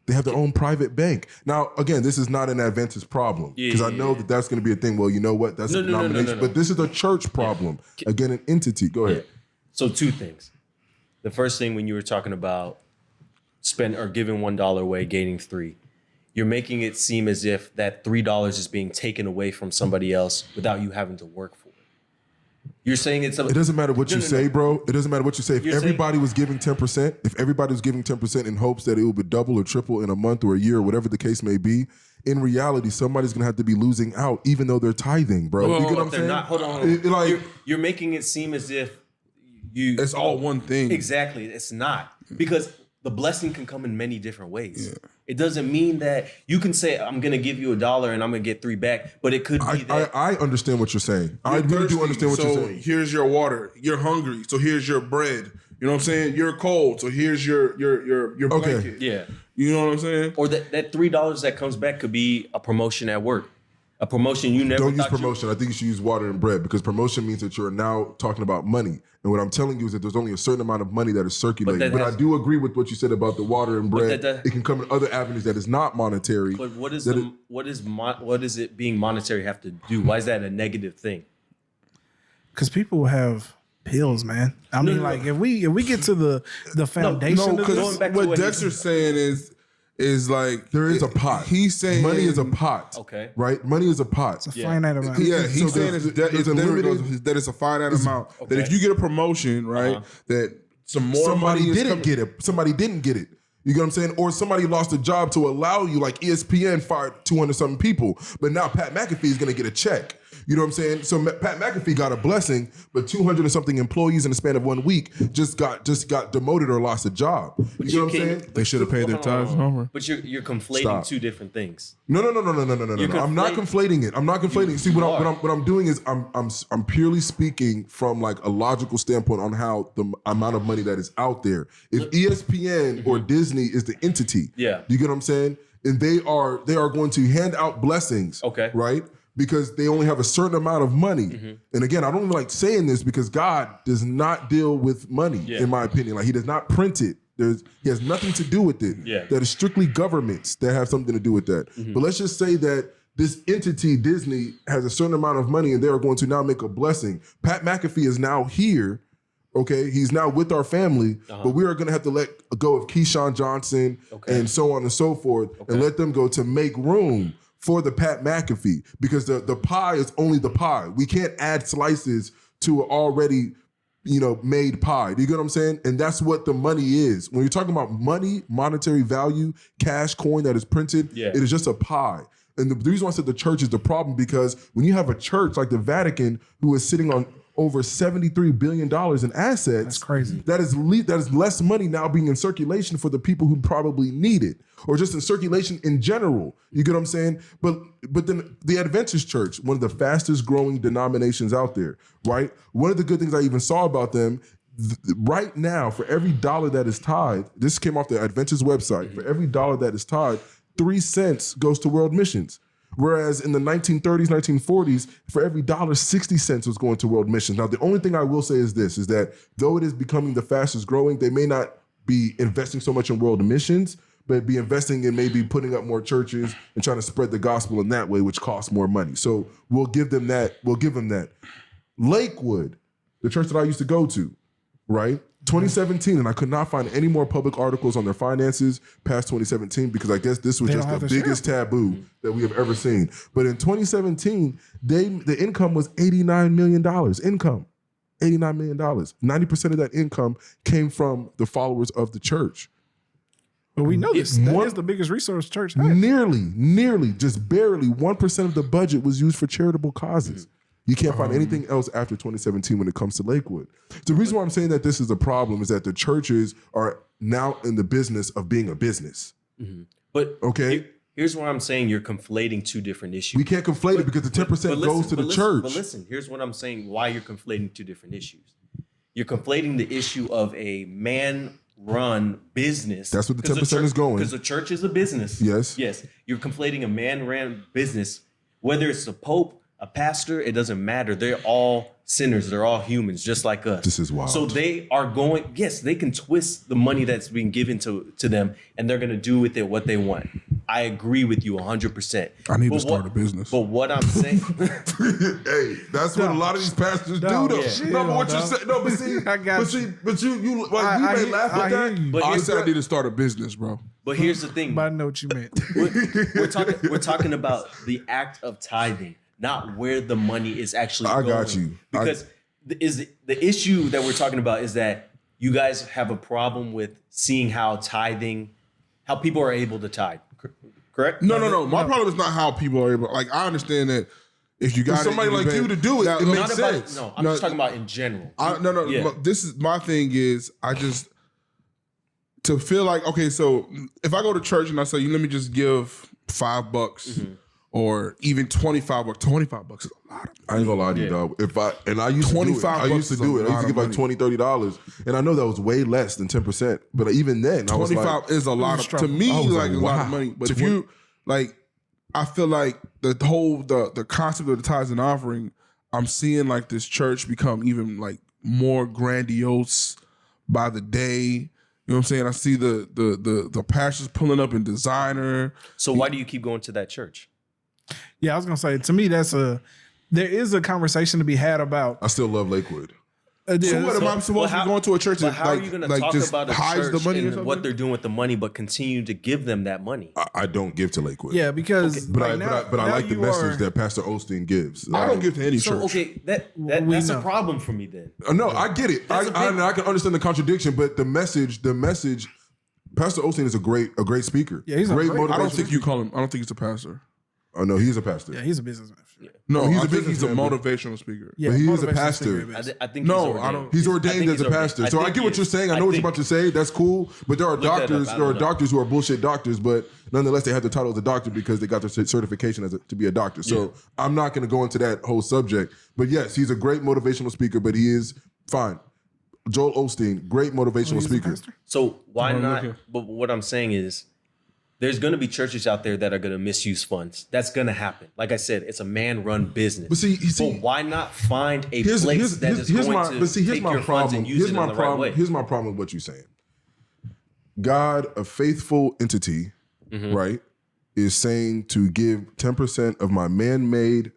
They have their own private bank. Now, again, this is not an Adventist problem because I know that that's going to be a thing. Well, you know what? That's a denomination. No. But this is a church problem. Again, an entity. Go ahead. So 2 things. The first thing when you were talking about giving $1 away, gaining 3, you're making it seem as if that $3 is being taken away from somebody else without you having to work for it. You're saying it doesn't matter what you say, bro. It doesn't matter what you say. If You're everybody was giving 10%, if everybody was giving 10% in hopes that it would be double or triple in a month or a year or whatever the case may be, in reality, somebody's gonna have to be losing out, even though they're tithing, bro. You get what I'm saying? Hold on. You're making it seem as if it's all one thing. Exactly. It's not, because the blessing can come in many different ways. Yeah. It doesn't mean that you can say, I'm going to give you $1 and I'm going to get 3 back, but it could be that. I understand what you're saying. I really do understand what you're saying. So here's your water. You're hungry, so here's your bread. You know what I'm saying? You're cold, so here's your blanket. Okay. Yeah. You know what I'm saying? Or that $3 that comes back could be a promotion at work. A promotion you never Don't use promotion. I think you should use water and bread, because promotion means that you're now talking about money. And what I'm telling you is that there's only a certain amount of money that is circulating. But I do agree with what you said about the water and bread. It can come in other avenues that is not monetary. But what does it being monetary have to do? Why is that a negative thing? Because people have pills, man. I mean, if we get to the foundation of this, what Dexter's saying is like there is a pot. He's saying money is a pot. Okay. Right? Money is a pot. It's a finite amount. Yeah, he's saying that it's a finite amount. Okay. That if you get a promotion, right, that some more money didn't get it. Somebody didn't get it. You get what I'm saying? Or somebody lost a job to allow you, like ESPN fired 200 something people, but now Pat McAfee is going to get a check. You know what I'm saying? So Pat McAfee got a blessing, but 200 and something employees in the span of 1 week just got demoted or lost a job. You know what I'm saying? They should have paid their tithes. But you're conflating two different things. No. I'm not conflating it. I'm not conflating. See, what I'm doing is I'm purely speaking from like a logical standpoint on how the amount of money that is out there. If ESPN or Disney is the entity, you get what I'm saying? And they are going to hand out blessings, right? Because they only have a certain amount of money. And again, I don't even like saying this because God does not deal with money, in my opinion. Like, he does not print it. He has nothing to do with it. That is strictly governments that have something to do with that. But let's just say that this entity, Disney, has a certain amount of money and they are going to now make a blessing. Pat McAfee is now here. Okay, he's now with our family, but we are going to have to let go of Keyshawn Johnson and so on and so forth and let them go to make room for the Pat McAfee, because the pie is only the pie. We can't add slices to an already, made pie. Do you get what I'm saying? And that's what the money is. When you're talking about money, monetary value, cash, coin that is printed, it is just a pie. And the reason why I said the church is the problem, because when you have a church like the Vatican who is sitting on over $73 billion in assets. That's crazy. That is less money now being in circulation for the people who probably need it, or just in circulation in general. You get what I'm saying? But then the Adventist Church, one of the fastest growing denominations out there, right? One of the good things I even saw about them, right now, for every dollar that is tithed, this came off the Adventist website, for every dollar that is tithed, 3 cents goes to world missions. Whereas in the 1930s, 1940s, for every dollar, 60 cents was going to world missions. Now, the only thing I will say is this, is that though it is becoming the fastest growing, they may not be investing so much in world missions, but be investing in maybe putting up more churches and trying to spread the gospel in that way, which costs more money. So we'll give them that. We'll give them that. Lakewood, the church that I used to go to, right? 2017, and I could not find any more public articles on their finances past 2017, because I guess this was just the biggest taboo that we have ever seen. But in 2017, the income was $89 million. Income, $89 million. 90% of that income came from the followers of the church. But we know this. That is the biggest resource church has. Nearly, just barely 1% of the budget was used for charitable causes. You can't find anything else after 2017 when it comes to Lakewood. The reason why I'm saying that this is a problem is that the churches are now in the business of being a business. But here's why I'm saying you're conflating two different issues. We can't conflate it because the 10% goes to the church. But listen, here's what I'm saying, why you're conflating two different issues. You're conflating the issue of a man-run business. That's what the 10% is going. Because the church is a business. Yes. You're conflating a man-ran business, whether it's the Pope, a pastor, it doesn't matter. They're all sinners. They're all humans, just like us. This is wild. So they are they can twist the money that's being given to them, and they're going to do with it what they want. I agree with you 100%. I need to start a business. But what I'm saying, Hey, that's what a lot of these pastors do, though. Yeah. No, but what you're saying, no, but see, I got but you we may laugh I at hear that. you. But I here's said I the- need to start a business, bro. but here's the thing. But I know what you meant. We're talking about the act of tithing, not where the money is actually I going. got you. Because the issue that we're talking about is that you guys have a problem with seeing how people are able to tithe. Correct? No. My problem is not how people are able. Like, I understand that if you got somebody like you to do it, it Not makes about, sense. no, I'm just talking about in general. No. Yeah. This is my thing. Is I just to feel like, okay, so if I go to church and I say, let me just give $5 or even $25. $25 is a lot. I ain't gonna lie to you, dog. I used to do it. I used to do it. I used to give like $20, $30, and I know that was way less than 10%. But even then, I was 25 like, is a lot of, to me, I was like like, a lot of wow. money. But To if you like, I feel like the concept of the tithes and offering, I'm seeing like this church become even like more grandiose by the day. You know what I'm saying? I see the pastors pulling up in designer. So why do you keep going to that church? Yeah, I was gonna say, to me, there is a conversation to be had about. I still love Lakewood. So what am I supposed to be going to a church But that how are you going to talk just about a hides church the money or and something? what they're doing with the money, but continue to give them that money? I don't give to Lakewood. Yeah, because But like I now- like the now you message are- that Pastor Osteen gives. I don't give to any So church. okay, We that's know. a problem for me then. No, I get it. I can understand the contradiction, but the message. Pastor Osteen is a great speaker. Yeah, he's a great- motivational I don't think you speaker. call him. I don't think he's a pastor. Oh no, he's a pastor. Yeah, he's a businessman. No, he's I a think he's a businessman, motivational speaker. Yeah, But he is a motivational pastor. speaker, I, it is. I think No, he's I ordained. don't- He's I ordained think as a he's pastor. ordained. So I think get what he you're is. saying. I know what you're about to say. That's cool. But there are Look that up. doctors. I There are don't know. doctors who are bullshit doctors, but nonetheless they have the title of the doctor because they got their certification to be a doctor. So I'm not going to go into that whole subject. But yes, he's a great motivational speaker. But he is fine. Joel Osteen, great motivational He's a speaker. pastor? So why I'm not? looking. But what I'm saying is, there's going to be churches out there that are going to misuse funds. That's going to happen. Like I said, it's a man-run business. But see, but why not find a Here's place that is going my, to but see, here's take my your funds problem. and use Here's it my in the problem. right way? Here's my problem with what you're saying. God, a faithful entity, Mm-hmm. right, is saying to give 10% of my man-made,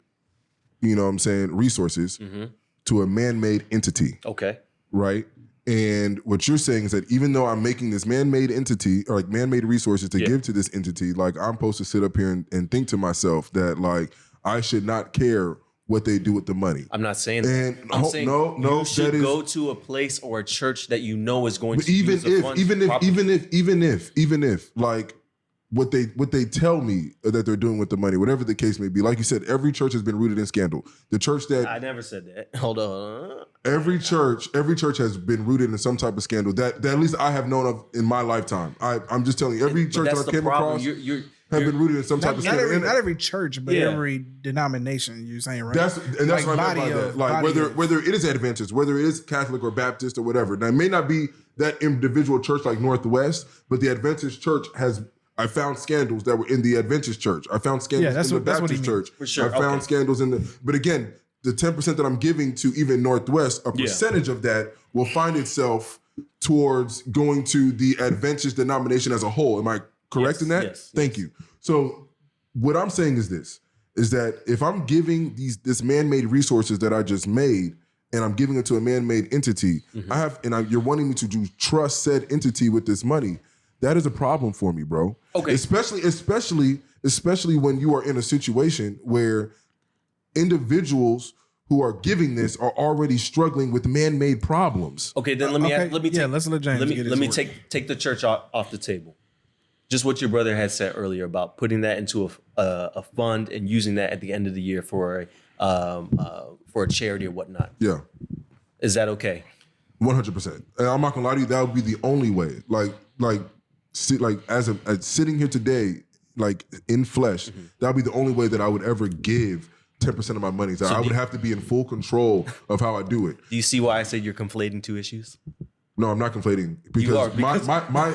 resources Mm-hmm. to a man-made entity, Okay. right? And what you're saying is that even though I'm making this man-made entity or like man-made resources to give to this entity, like I'm supposed to sit up here and think to myself that like I should not care what they do with the money. I'm not saying And that. I'm saying no, you should that is- go to a place or a church that you know is going But to even use the funds properly. even if like what they tell me that they're doing with the money, whatever the case may be, like you said, every church has been rooted in scandal. The church that I never said that. Hold on. every church has been rooted in some type of scandal that at least I have known of in my lifetime. I'm just telling you, every But church that's that I the came problem. across You're have been rooted in some type of Not scandal. not every church, but Yeah. every denomination. You're saying, right? That's what I meant by that. Like body whether it is Adventist, whether it is Catholic or Baptist or whatever. Now it may not be that individual church like Northwest, but the Adventist church has. I found scandals that were in the Adventist church. I found scandals that's in the what he Baptist means. church. For sure. I found Okay. scandals in the. But again, the 10% that I'm giving to even Northwest, a percentage of that will find itself towards going to the Adventist denomination as a whole. Am I correct in that? Yes, Thank you. So what I'm saying is this, is that if I'm giving this man-made resources that I just made and I'm giving it to a man-made entity, you're wanting me to trust said entity with this money, that is a problem for me, bro. Okay. Especially when you are in a situation where individuals who are giving this are already struggling with man-made problems. Okay, then let me let's let James get his let me word. take the church off the table. Just what your brother had said earlier about putting that into a fund and using that at the end of the year for a charity or whatnot. Yeah. Is that okay? 100%. And I'm not gonna lie to you, that would be the only way. As sitting here today, like in flesh, that would be the only way that I would ever give 10% of my money. So I would have to be in full control of how I do it. Do you see why I said you're conflating two issues? No, I'm not conflating because, You are, because- my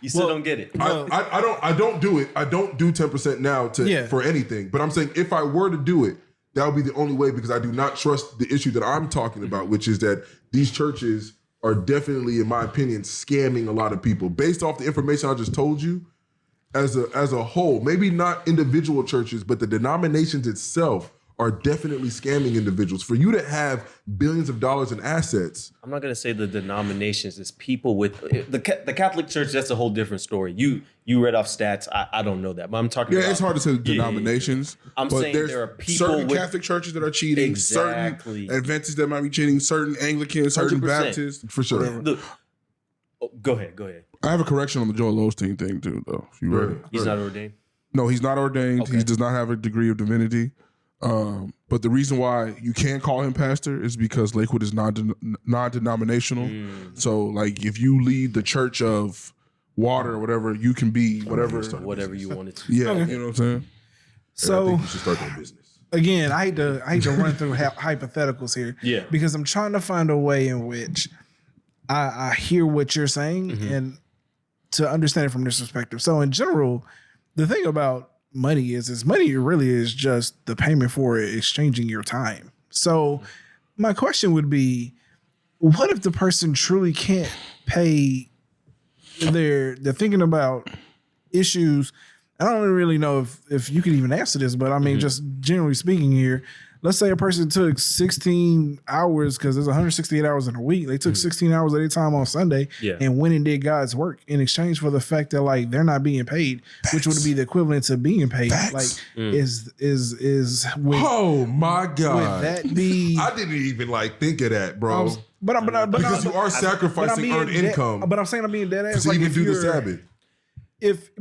You still don't get it. I don't do it. I don't do 10% now for anything. But I'm saying if I were to do it, that would be the only way because I do not trust the issue that I'm talking about, which is that these churches are definitely, in my opinion, scamming a lot of people. Based off the information I just told you, as a whole, maybe not individual churches, but the denominations itself are definitely scamming individuals. For you to have billions of dollars in assets. I'm not going to say the denominations. It's people with the Catholic Church. That's a whole different story. You read off stats. I don't know that, but I'm talking about. Yeah, it's hard to say denominations. I'm saying there are people certain Catholic churches that are cheating, certain Adventists that might be cheating, certain Anglicans, certain 100%. Baptists. For sure. Go ahead. I have a correction on the Joel Osteen thing too, though. If you read it. He's not ordained? No, he's not ordained. Okay. He does not have a degree of divinity. But the reason why you can't call him pastor is because Lakewood is non-denominational. So, like, if you lead the Church of Water or whatever, you can be whatever Whatever you wanted to. Yeah, you know what I'm saying? So I So think you should start that business. again, I hate to run through hypotheticals here. Yeah. Because I'm trying to find a way in which I hear what you're saying and to understand it from this perspective. So in general, the thing about money is money really is just the payment for exchanging your time. So my question would be, what if the person truly can't pay they're thinking about issues. I don't really know if you can even answer this, but I mean, just generally speaking here, let's say a person took 16 hours because there's 168 hours in a week. They took 16 hours at a time on Sunday and went and did God's work in exchange for the fact that like they're not being paid, which would be the equivalent to being paid. Like is with, oh my God. Would that be? I didn't even like think of that, bro. Because you are sacrificing earned income. But I'm saying I'm being dead ass. To Like even if do the you're- Sabbath.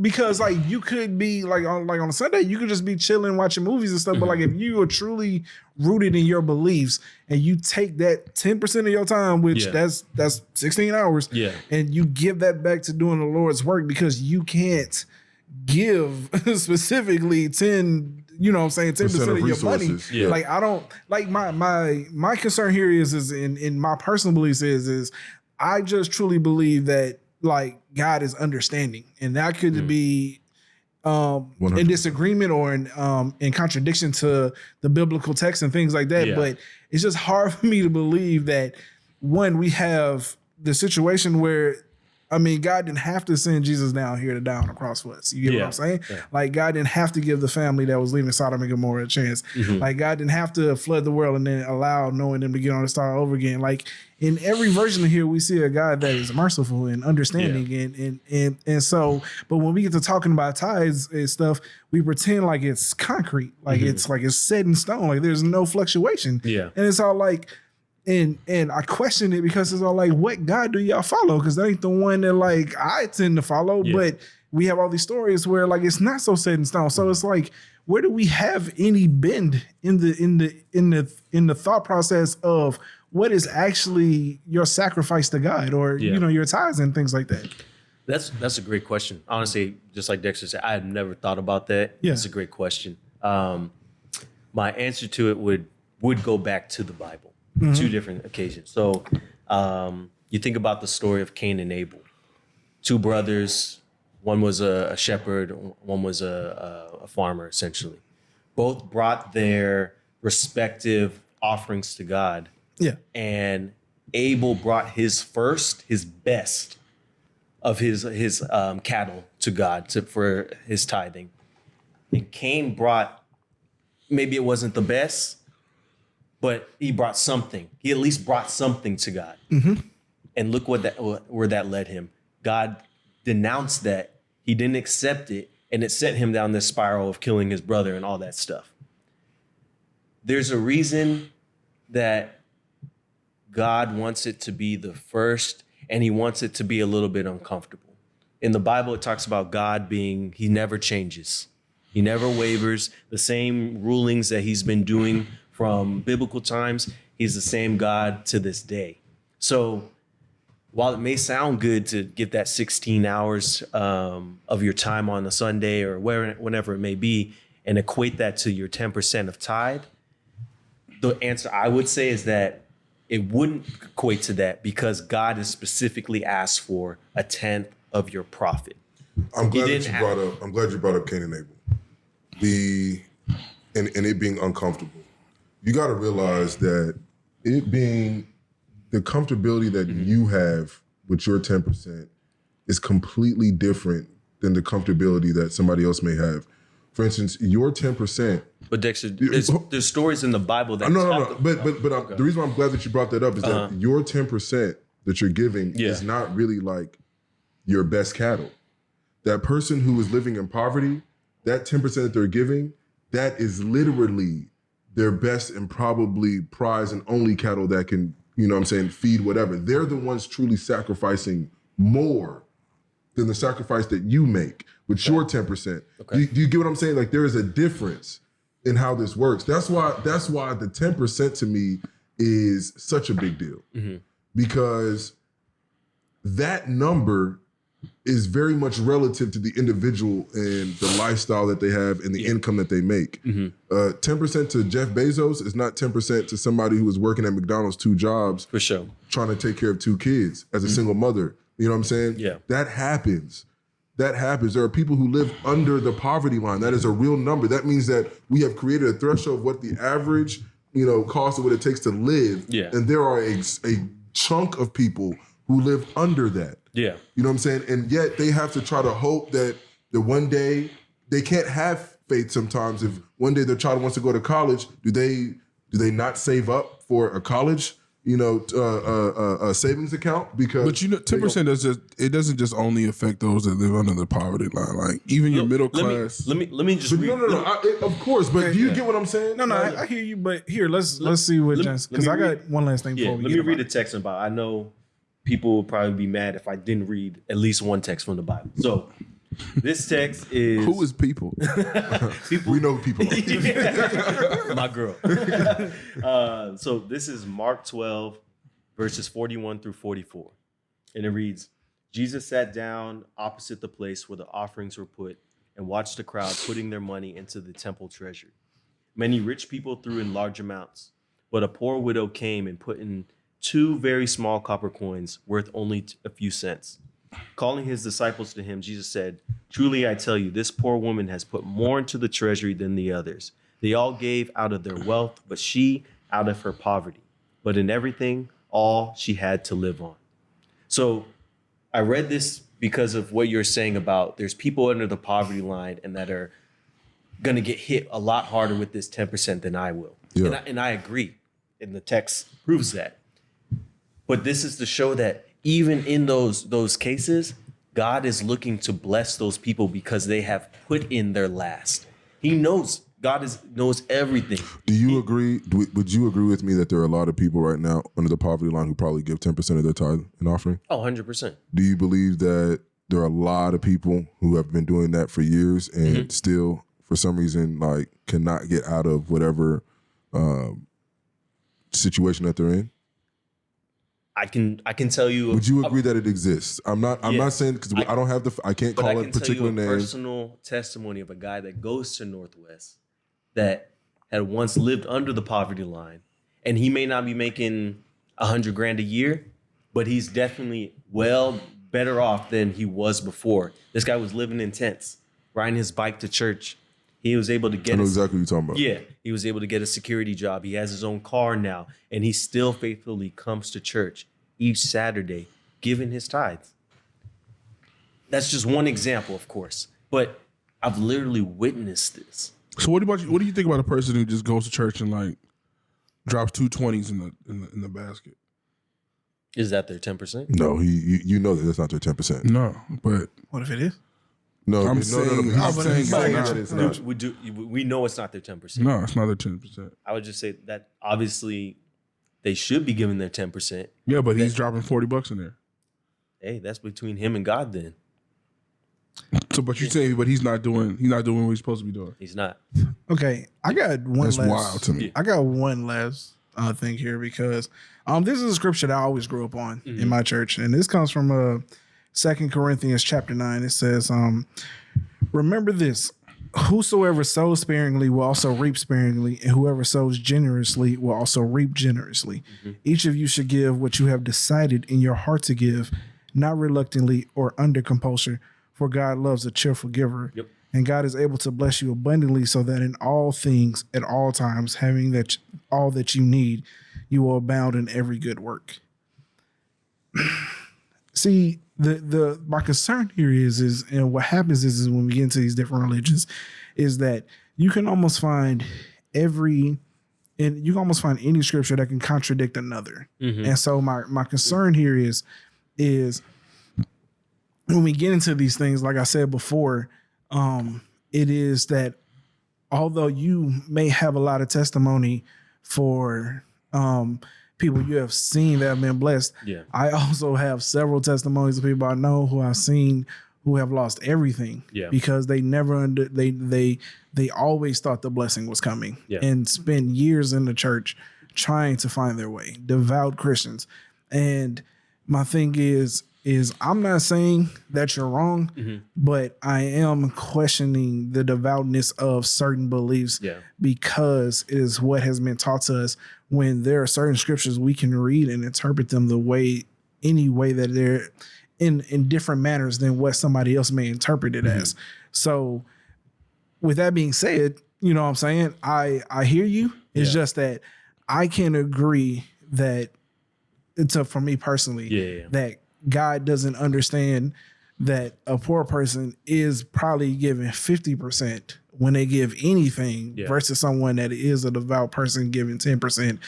Because like you could be like on a Sunday, you could just be chilling, watching movies and stuff. But like if you are truly rooted in your beliefs and you take that 10% of your time, which that's 16 hours, and you give that back to doing the Lord's work because you can't give specifically 10, you know what I'm saying, 10% of your money. Like I don't like my concern here is in my personal beliefs is I just truly believe that like God is understanding, and that could be in disagreement or in contradiction to the biblical text and things like that. But it's just hard for me to believe that one, we have the situation where I mean, God didn't have to send Jesus down here to die on the cross for us. You get what I'm saying? Like, God didn't have to give the family that was leaving Sodom and Gomorrah a chance. Like, God didn't have to flood the world and then allow knowing them to get on and start over again. Like, in every version of here, we see a God that is merciful and understanding. And so, but when we get to talking about tithes and stuff, we pretend like it's concrete. Like, it's set in stone. Like, there's no fluctuation. And it's all like, and I question it because it's all like, what God do y'all follow? Because that ain't the one that like I tend to follow. But we have all these stories where like it's not so set in stone. So it's like, where do we have any bend in the thought process of what is actually your sacrifice to God or you know your tithes and things like that? That's a great question. Honestly, just like Dexter said, I have never thought about that. It's a great question. My answer to it would go back to the Bible. Two different occasions. So you think about the story of Cain and Abel. Two brothers, one was a shepherd, one was a farmer, essentially. Both brought their respective offerings to God. And Abel brought his best of his cattle to God for his tithing. And Cain brought, maybe it wasn't the best, but he brought something. He at least brought something to God. And look where that led him. God denounced that. He didn't accept it. And it set him down this spiral of killing his brother and all that stuff. There's a reason that God wants it to be the first, and he wants it to be a little bit uncomfortable. In the Bible, it talks about God being, he never changes. He never wavers. The same rulings that he's been doing from biblical times, he's the same God to this day. So while it may sound good to give that 16 hours of your time on a Sunday or whenever it may be and equate that to your 10% of tithe, the answer I would say is that it wouldn't equate to that because God has specifically asked for a 10th of your profit. I'm glad you brought up Cain and Abel. And it being uncomfortable. You got to realize that it being the comfortability that you have with your 10% is completely different than the comfortability that somebody else may have. For instance, your 10%. But Dexter, there's stories in the Bible that No. But the reason why I'm glad that you brought that up is that your 10% that you're giving is not really like your best cattle. That person who is living in poverty, that 10% that they're giving, that is literally their best and probably prize and only cattle that can, feed whatever. They're the ones truly sacrificing more than the sacrifice that you make with your 10%. Okay. Do you get what I'm saying? Like, there is a difference in how this works. That's why the 10% to me is such a big deal. Mm-hmm. Because that number is very much relative to the individual and the lifestyle that they have and the income that they make. 10% to Jeff Bezos is not 10% to somebody who is working at McDonald's 2 jobs. For sure. Trying to take care of 2 kids as a single mother. You know what I'm saying? Yeah. That happens. There are people who live under the poverty line. That is a real number. That means that we have created a threshold of what the average, cost of what it takes to live. Yeah. And there are a chunk of people who live under that. Yeah. You know what I'm saying? And yet they have to try to hope that one day they can't have faith sometimes. If one day their child wants to go to college, do they not save up for a college, a savings account? Because but 10% doesn't just only affect those that live under the poverty line. Like even your middle class. Let me just read. No. Of course, but do you get what I'm saying? No, I hear you. But here, let's see what James, because I got one last thing. Yeah, let me read a text about. I know people will probably be mad if I didn't read at least one text from the Bible. So this text is... Who is people? People. We know who people are. My girl. So this is Mark 12, verses 41 through 44. And it reads, Jesus sat down opposite the place where the offerings were put and watched the crowd putting their money into the temple treasury. Many rich people threw in large amounts, but a poor widow came and put in 2 very small copper coins worth only a few cents. Calling his disciples to him, Jesus said, "Truly I tell you, this poor woman has put more into the treasury than the others. They all gave out of their wealth, but she out of her poverty. But in everything, all she had to live on." So I read this because of what you're saying about there's people under the poverty line and that are going to get hit a lot harder with this 10% than I will. Yeah. And I agree. And the text proves that. But this is to show that even in those cases, God is looking to bless those people because they have put in their last. He knows. God knows everything. Do you agree? Would you agree with me that there are a lot of people right now under the poverty line who probably give 10% of their tithe and offering? Oh, 100%. Do you believe that there are a lot of people who have been doing that for years and still, for some reason, like cannot get out of whatever situation that they're in? I can tell you. Would you agree that it exists? I'm not saying because I don't have I can't call it particular names. Personal testimony of a guy that goes to Northwest that had once lived under the poverty line, and he may not be making $100,000 a year, but he's definitely better off than he was before. This guy was living in tents, riding his bike to church. He was able to get. I know exactly what you're talking about. Yeah, he was able to get a security job. He has his own car now, and he still faithfully comes to church each Saturday, giving his tithes. That's just one example, of course, but I've literally witnessed this. So what do you think about a person who just goes to church and like drops 2 20s in the basket? Is that their 10%? No, you know that's not their 10%. No, but what if it is? No, I'm saying we know it's not their 10%. No, it's not their 10%. I would just say that obviously they should be giving their 10%. Yeah, but he's dropping $40 in there. Hey, that's between him and God then. So, but you're saying, but he's not doing what he's supposed to be doing. He's not. Okay, I got one. That's wild to me. I got one last thing here because this is a scripture that I always grew up on in my church, and this comes from 2 Corinthians chapter 9. It says, "Remember this: whosoever sows sparingly will also reap sparingly, and whoever sows generously will also reap generously. Each of you should give what you have decided in your heart to give, not reluctantly or under compulsion, for God loves a cheerful giver. Yep. And God is able to bless you abundantly so that in all things, at all times, having all that you need, you will abound in every good work." See, my concern here is and what happens is when we get into these different religions, is that you can almost find any scripture that can contradict another. And so my concern here is when we get into these things, like I said before, it is that although you may have a lot of testimony for people you have seen that have been blessed, I also have several testimonies of people I know who I've seen who have lost everything because they never they always thought the blessing was coming and spent years in the church trying to find their way, devout Christians. And my thing is I'm not saying that you're wrong, but I am questioning the devoutness of certain beliefs because it is what has been taught to us, when there are certain scriptures we can read and interpret them any way that they're in different manners than what somebody else may interpret it as. So with that being said, you know what I'm saying? I hear you. It's just that I can agree that for me personally, that God doesn't understand that a poor person is probably giving 50% when they give anything versus someone that is a devout person giving 10%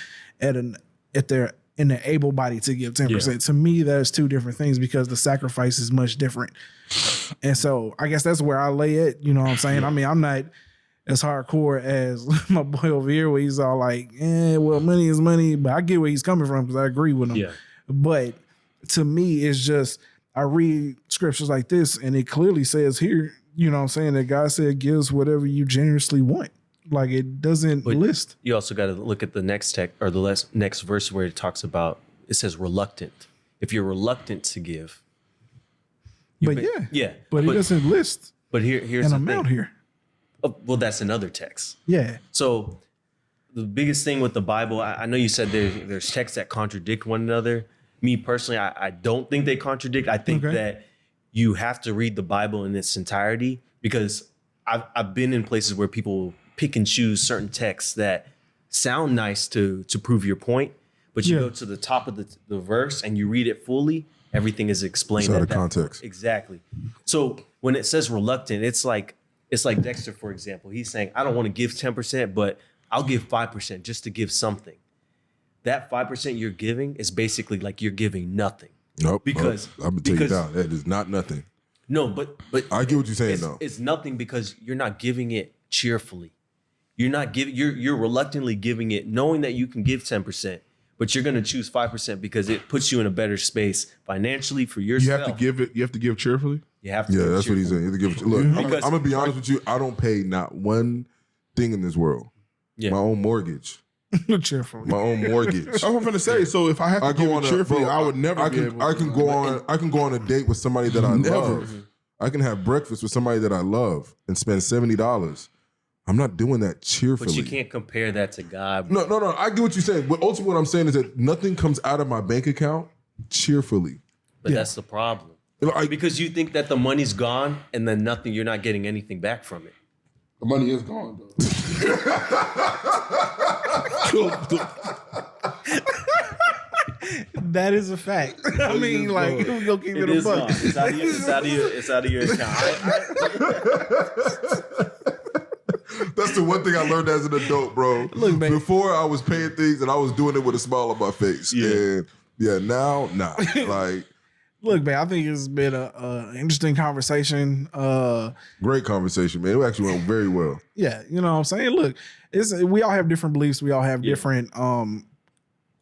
at their in the able body to give 10%. To me, that's two different things because the sacrifice is much different. And so I guess that's where I lay it. You know what I'm saying? I mean, I'm not as hardcore as my boy over here where he's all like, well, money is money, but I get where he's coming from because I agree with him. But to me, it's just, I read scriptures like this and it clearly says here, you know what I'm saying, that God said gives whatever you generously want. Like it doesn't list. You also got to look at the next text or the next verse where it talks about, it says reluctant. If you're reluctant to give. But it doesn't list. But here's an the amount thing. Here. Oh, well, that's another text. Yeah. So the biggest thing with the Bible, I know you said there's texts that contradict one another. Me personally, I don't think they contradict. I think that you have to read the Bible in its entirety because I've been in places where people pick and choose certain texts that sound nice to prove your point, but you go to the top of the verse and you read it fully, everything is explained. It's out of context. Exactly. So when it says reluctant, it's like Dexter, for example. He's saying, I don't want to give 10%, but I'll give 5% just to give something. That 5% you're giving is basically like you're giving nothing. Nope. Because I'm gonna take you down. That is not nothing. No, but I get what you're saying though. It's nothing because you're not giving it cheerfully. You're not giving. You're reluctantly giving it, knowing that you can give 10%, but you're going to choose 5% because it puts you in a better space financially for yourself. You have to give it. You have to give cheerfully. You have to. Yeah, that's what he's saying. You have to give. Look, I'm Because- gonna be honest with you. I don't pay not one thing in this world. My own mortgage. Cheerful. My own mortgage. That's what I'm gonna say. So if I have to give it cheerfully, I would never. I can go on a date with somebody that I love. I can have breakfast with somebody that I love and spend $70. I'm not doing that cheerfully. But you can't compare that to God. No. I get what you're saying. But ultimately, what I'm saying is that nothing comes out of my bank account cheerfully. But that's the problem. Because you think that the money's gone and then nothing, you're not getting anything back from it. The money is gone though. That is a fact. I mean, like, we go keep it a buck. It's out of your account. That's the one thing I learned as an adult, bro. Look, man. Before I was paying things and I was doing it with a smile on my face. And now, nah. Like, look, man, I think it's been an interesting conversation. Great conversation, man. It actually went very well. Yeah, you know what I'm saying? Look, we all have different beliefs. We all have different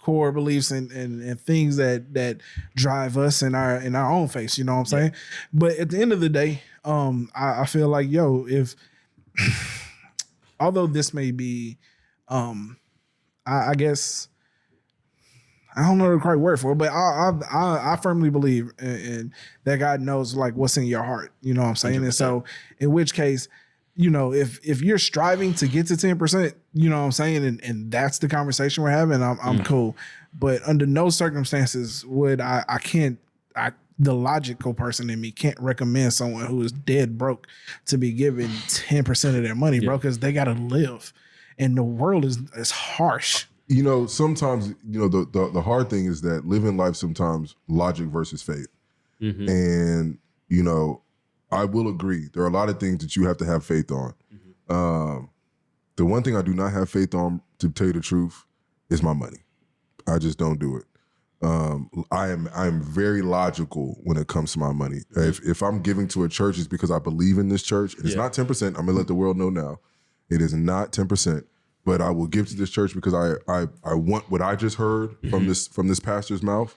core beliefs and things that drive us in our own face, you know what I'm saying? But at the end of the day, I feel like, if although this may be I guess I don't know the correct word for it, but I firmly believe in that God knows like what's in your heart, you know what I'm saying? 100%. And so in which case, if you're striving to get to 10%, you know what I'm saying? And that's the conversation we're having, I'm cool. But under no circumstances would the logical person in me can't recommend someone who is dead broke to be given 10% of their money, bro, because they got to live. And the world is harsh. Sometimes, the hard thing is that living life sometimes logic versus faith. And, you know, I will agree. There are a lot of things that you have to have faith on. The one thing I do not have faith on, to tell you the truth, is my money. I just don't do it. I am very logical when it comes to my money. If I'm giving to a church, it's because I believe in this church. And it's not 10%. I'm gonna let the world know now. It is not 10%. But I will give to this church because I want what I just heard from this pastor's mouth,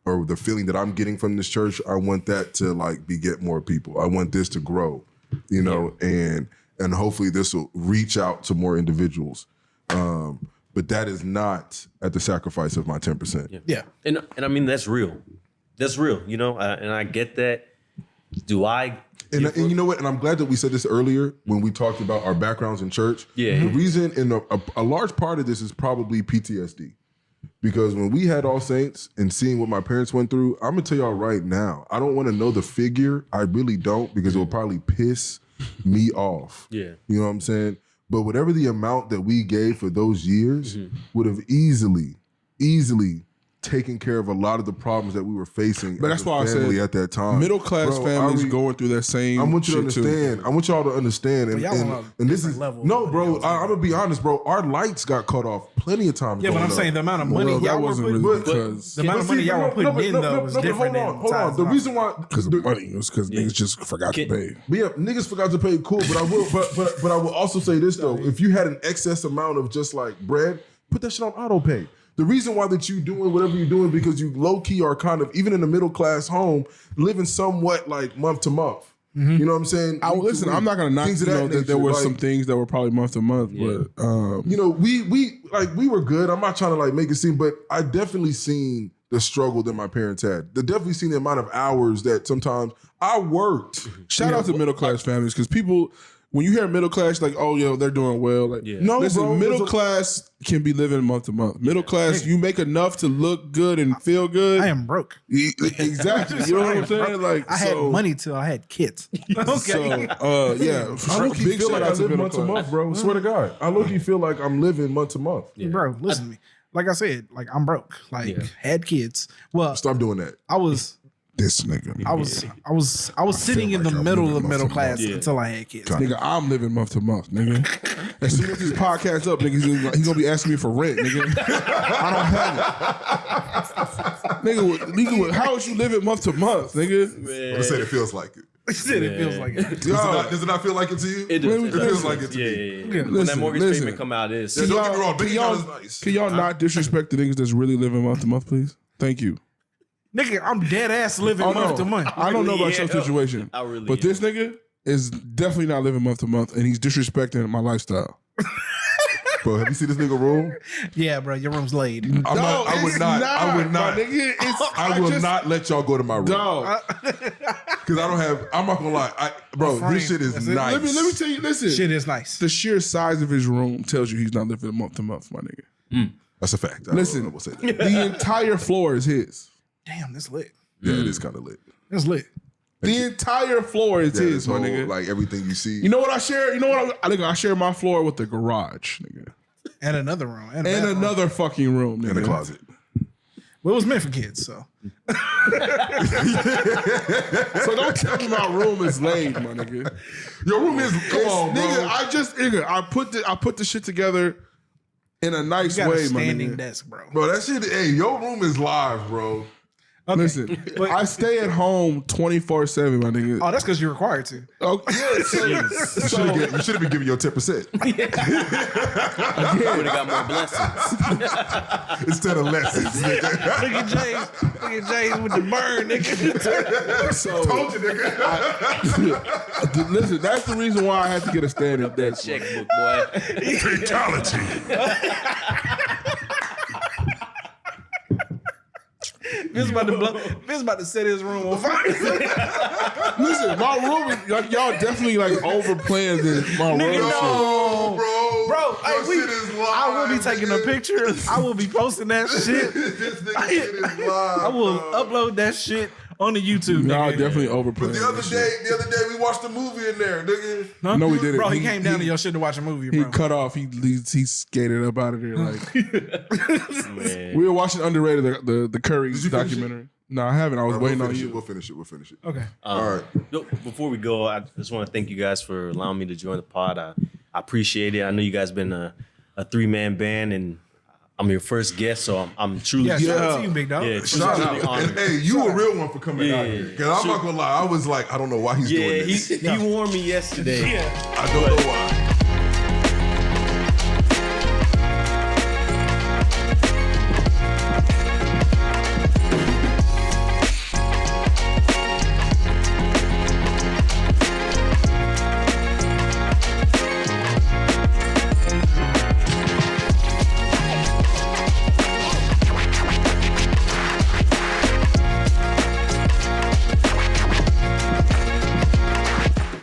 or the feeling that I'm getting from this church. I want that to like beget more people. I want this to grow, you know, and hopefully this will reach out to more individuals. But that is not at the sacrifice of my 10%. Yeah. And I mean, that's real. That's real, you know, and I get that. Do I? And you know what? And I'm glad that we said this earlier when we talked about our backgrounds in church. Yeah. The reason, and a large part of this is probably PTSD. Because when we had All Saints and seeing what my parents went through, I'm going to tell y'all right now, I don't want to know the figure. I really don't, because it will probably piss me off. Yeah. You know what I'm saying? But whatever the amount that we gave for those years would have easily taken care of a lot of the problems that we were facing. But that's why I said at that time, middle class families going through that same. I want you to understand. Too. I want y'all to understand. And this is level. No, bro. I'm gonna be honest, bro. Our lights got cut off plenty of times. Yeah, but I'm saying the amount of money Well, y'all that were wasn't putting, really because the amount of money y'all were putting in though was different. Hold on. The reason why, because of money, it was because niggas just forgot to pay. but yeah, niggas forgot to pay. Cool, but I will. But I will also say this though: if you had an excess amount of just like bread, put that shit on auto pay. The reason why that you doing whatever you're doing, because you low key are kind of, even in a middle class home, living somewhat like month to month. You know what I'm saying? Listen, I'm not gonna knock that there were some things that were probably month to month, but you know, we were good. I'm not trying to like make it seem, but I definitely seen the struggle that my parents had. They definitely seen the amount of hours that sometimes I worked. Shout out to middle class families, because people, when you hear middle class, like, oh, yo, they're doing well. Like, No, listen, bro, middle class can be living month to month. Middle class, you make enough to look good and feel good. I am broke. Exactly. You know what I'm saying? Like, I had money till I had kids. Okay. So, yeah. I low key Big feel shout like I out to live middle month to class. month, bro. Swear to God, I low key feel like I'm living month to month. Bro, listen to me. Like I said, like I'm broke. Like had kids. Well, Stop doing that. I was This nigga. I was sitting in like the I'm middle living of month middle to class month. until I had kids. Nigga, I'm living month to month, nigga. As soon as this podcast up, nigga, he's gonna be asking me for rent, nigga. I don't have it. Nigga, how is you living month to month, nigga? I said it feels like it. He said it feels like it. Does it not feel like it to you? It does. It feels like it to me. Yeah. When that mortgage Listen. payment come out, it's Don't get me wrong. Bank account is nice. Can y'all not disrespect the niggas that's really living month to month, please? Thank you. Nigga, I'm dead ass living month to month. I don't know about your am. situation, I really but am. this nigga is definitely not living month to month, and he's disrespecting my lifestyle. Bro, have you seen this nigga room? Yeah, bro, your room's laid. I would not. my nigga. I will not let y'all go to my room. Dog. Because I'm not gonna lie. Bro, this shit is That's it. nice. Let me tell you. Listen, Shit is nice. the sheer size of his room tells you he's not living month to month, my nigga. That's a fact. I Listen, will say that. the entire floor is his. Damn, that's lit. Yeah, it is kind of lit. That's lit. The entire floor is Yeah, his, this my whole, nigga. like everything you see. You know what I share? You know what I share my floor with the garage, nigga, And another room. And and another fucking room, nigga. in the closet. Well, it was meant for kids, so. So don't tell me my room is laid, my nigga. Your room is come on, bro. Nigga, I put the shit together in a nice You got way, a my standing nigga. desk, bro. Bro, that shit. Hey, your room is live, bro. Okay. Listen, But- I stay at home 24/7, my nigga. Oh, that's because you're required to. Oh, yeah, You should have been giving your 10% would have got more blessings. instead of lessons. Look at James with the burn, nigga. so Told you, nigga. listen, that's the reason why I had to get a standing desk. Checkbook, boy. Fatality. Vince about to set his room on fire. Listen, my room is y'all definitely like overplaying this. My room, shit. No, Bro, Your hey, shit is live. I will be taking a picture. I will be posting that shit. This nigga shit is live. I will bro. upload that shit on the YouTube. Y'all nigga. definitely overplaying. The other this shit. day, we watched a movie in there, nigga. Huh? No, we didn't. Bro, he came down to your shit to watch a movie, He bro. cut off. He skated up out of there. Like Man. we were watching Underrated, the Curry Did you finish documentary. No, I haven't. I was waiting on you. We'll finish it. Okay. All right. Before we go, I just want to thank you guys for allowing me to join the pod. I appreciate it. I know you guys been a 3-man band, and I'm your first guest, so I'm truly Shout out to you, big dog. Yeah, Shout truly out. honored. And hey, you a real one for coming out here. Because I'm not going to lie, I was like, I don't know why he's doing this. He warned me yesterday. Yeah. I don't know why.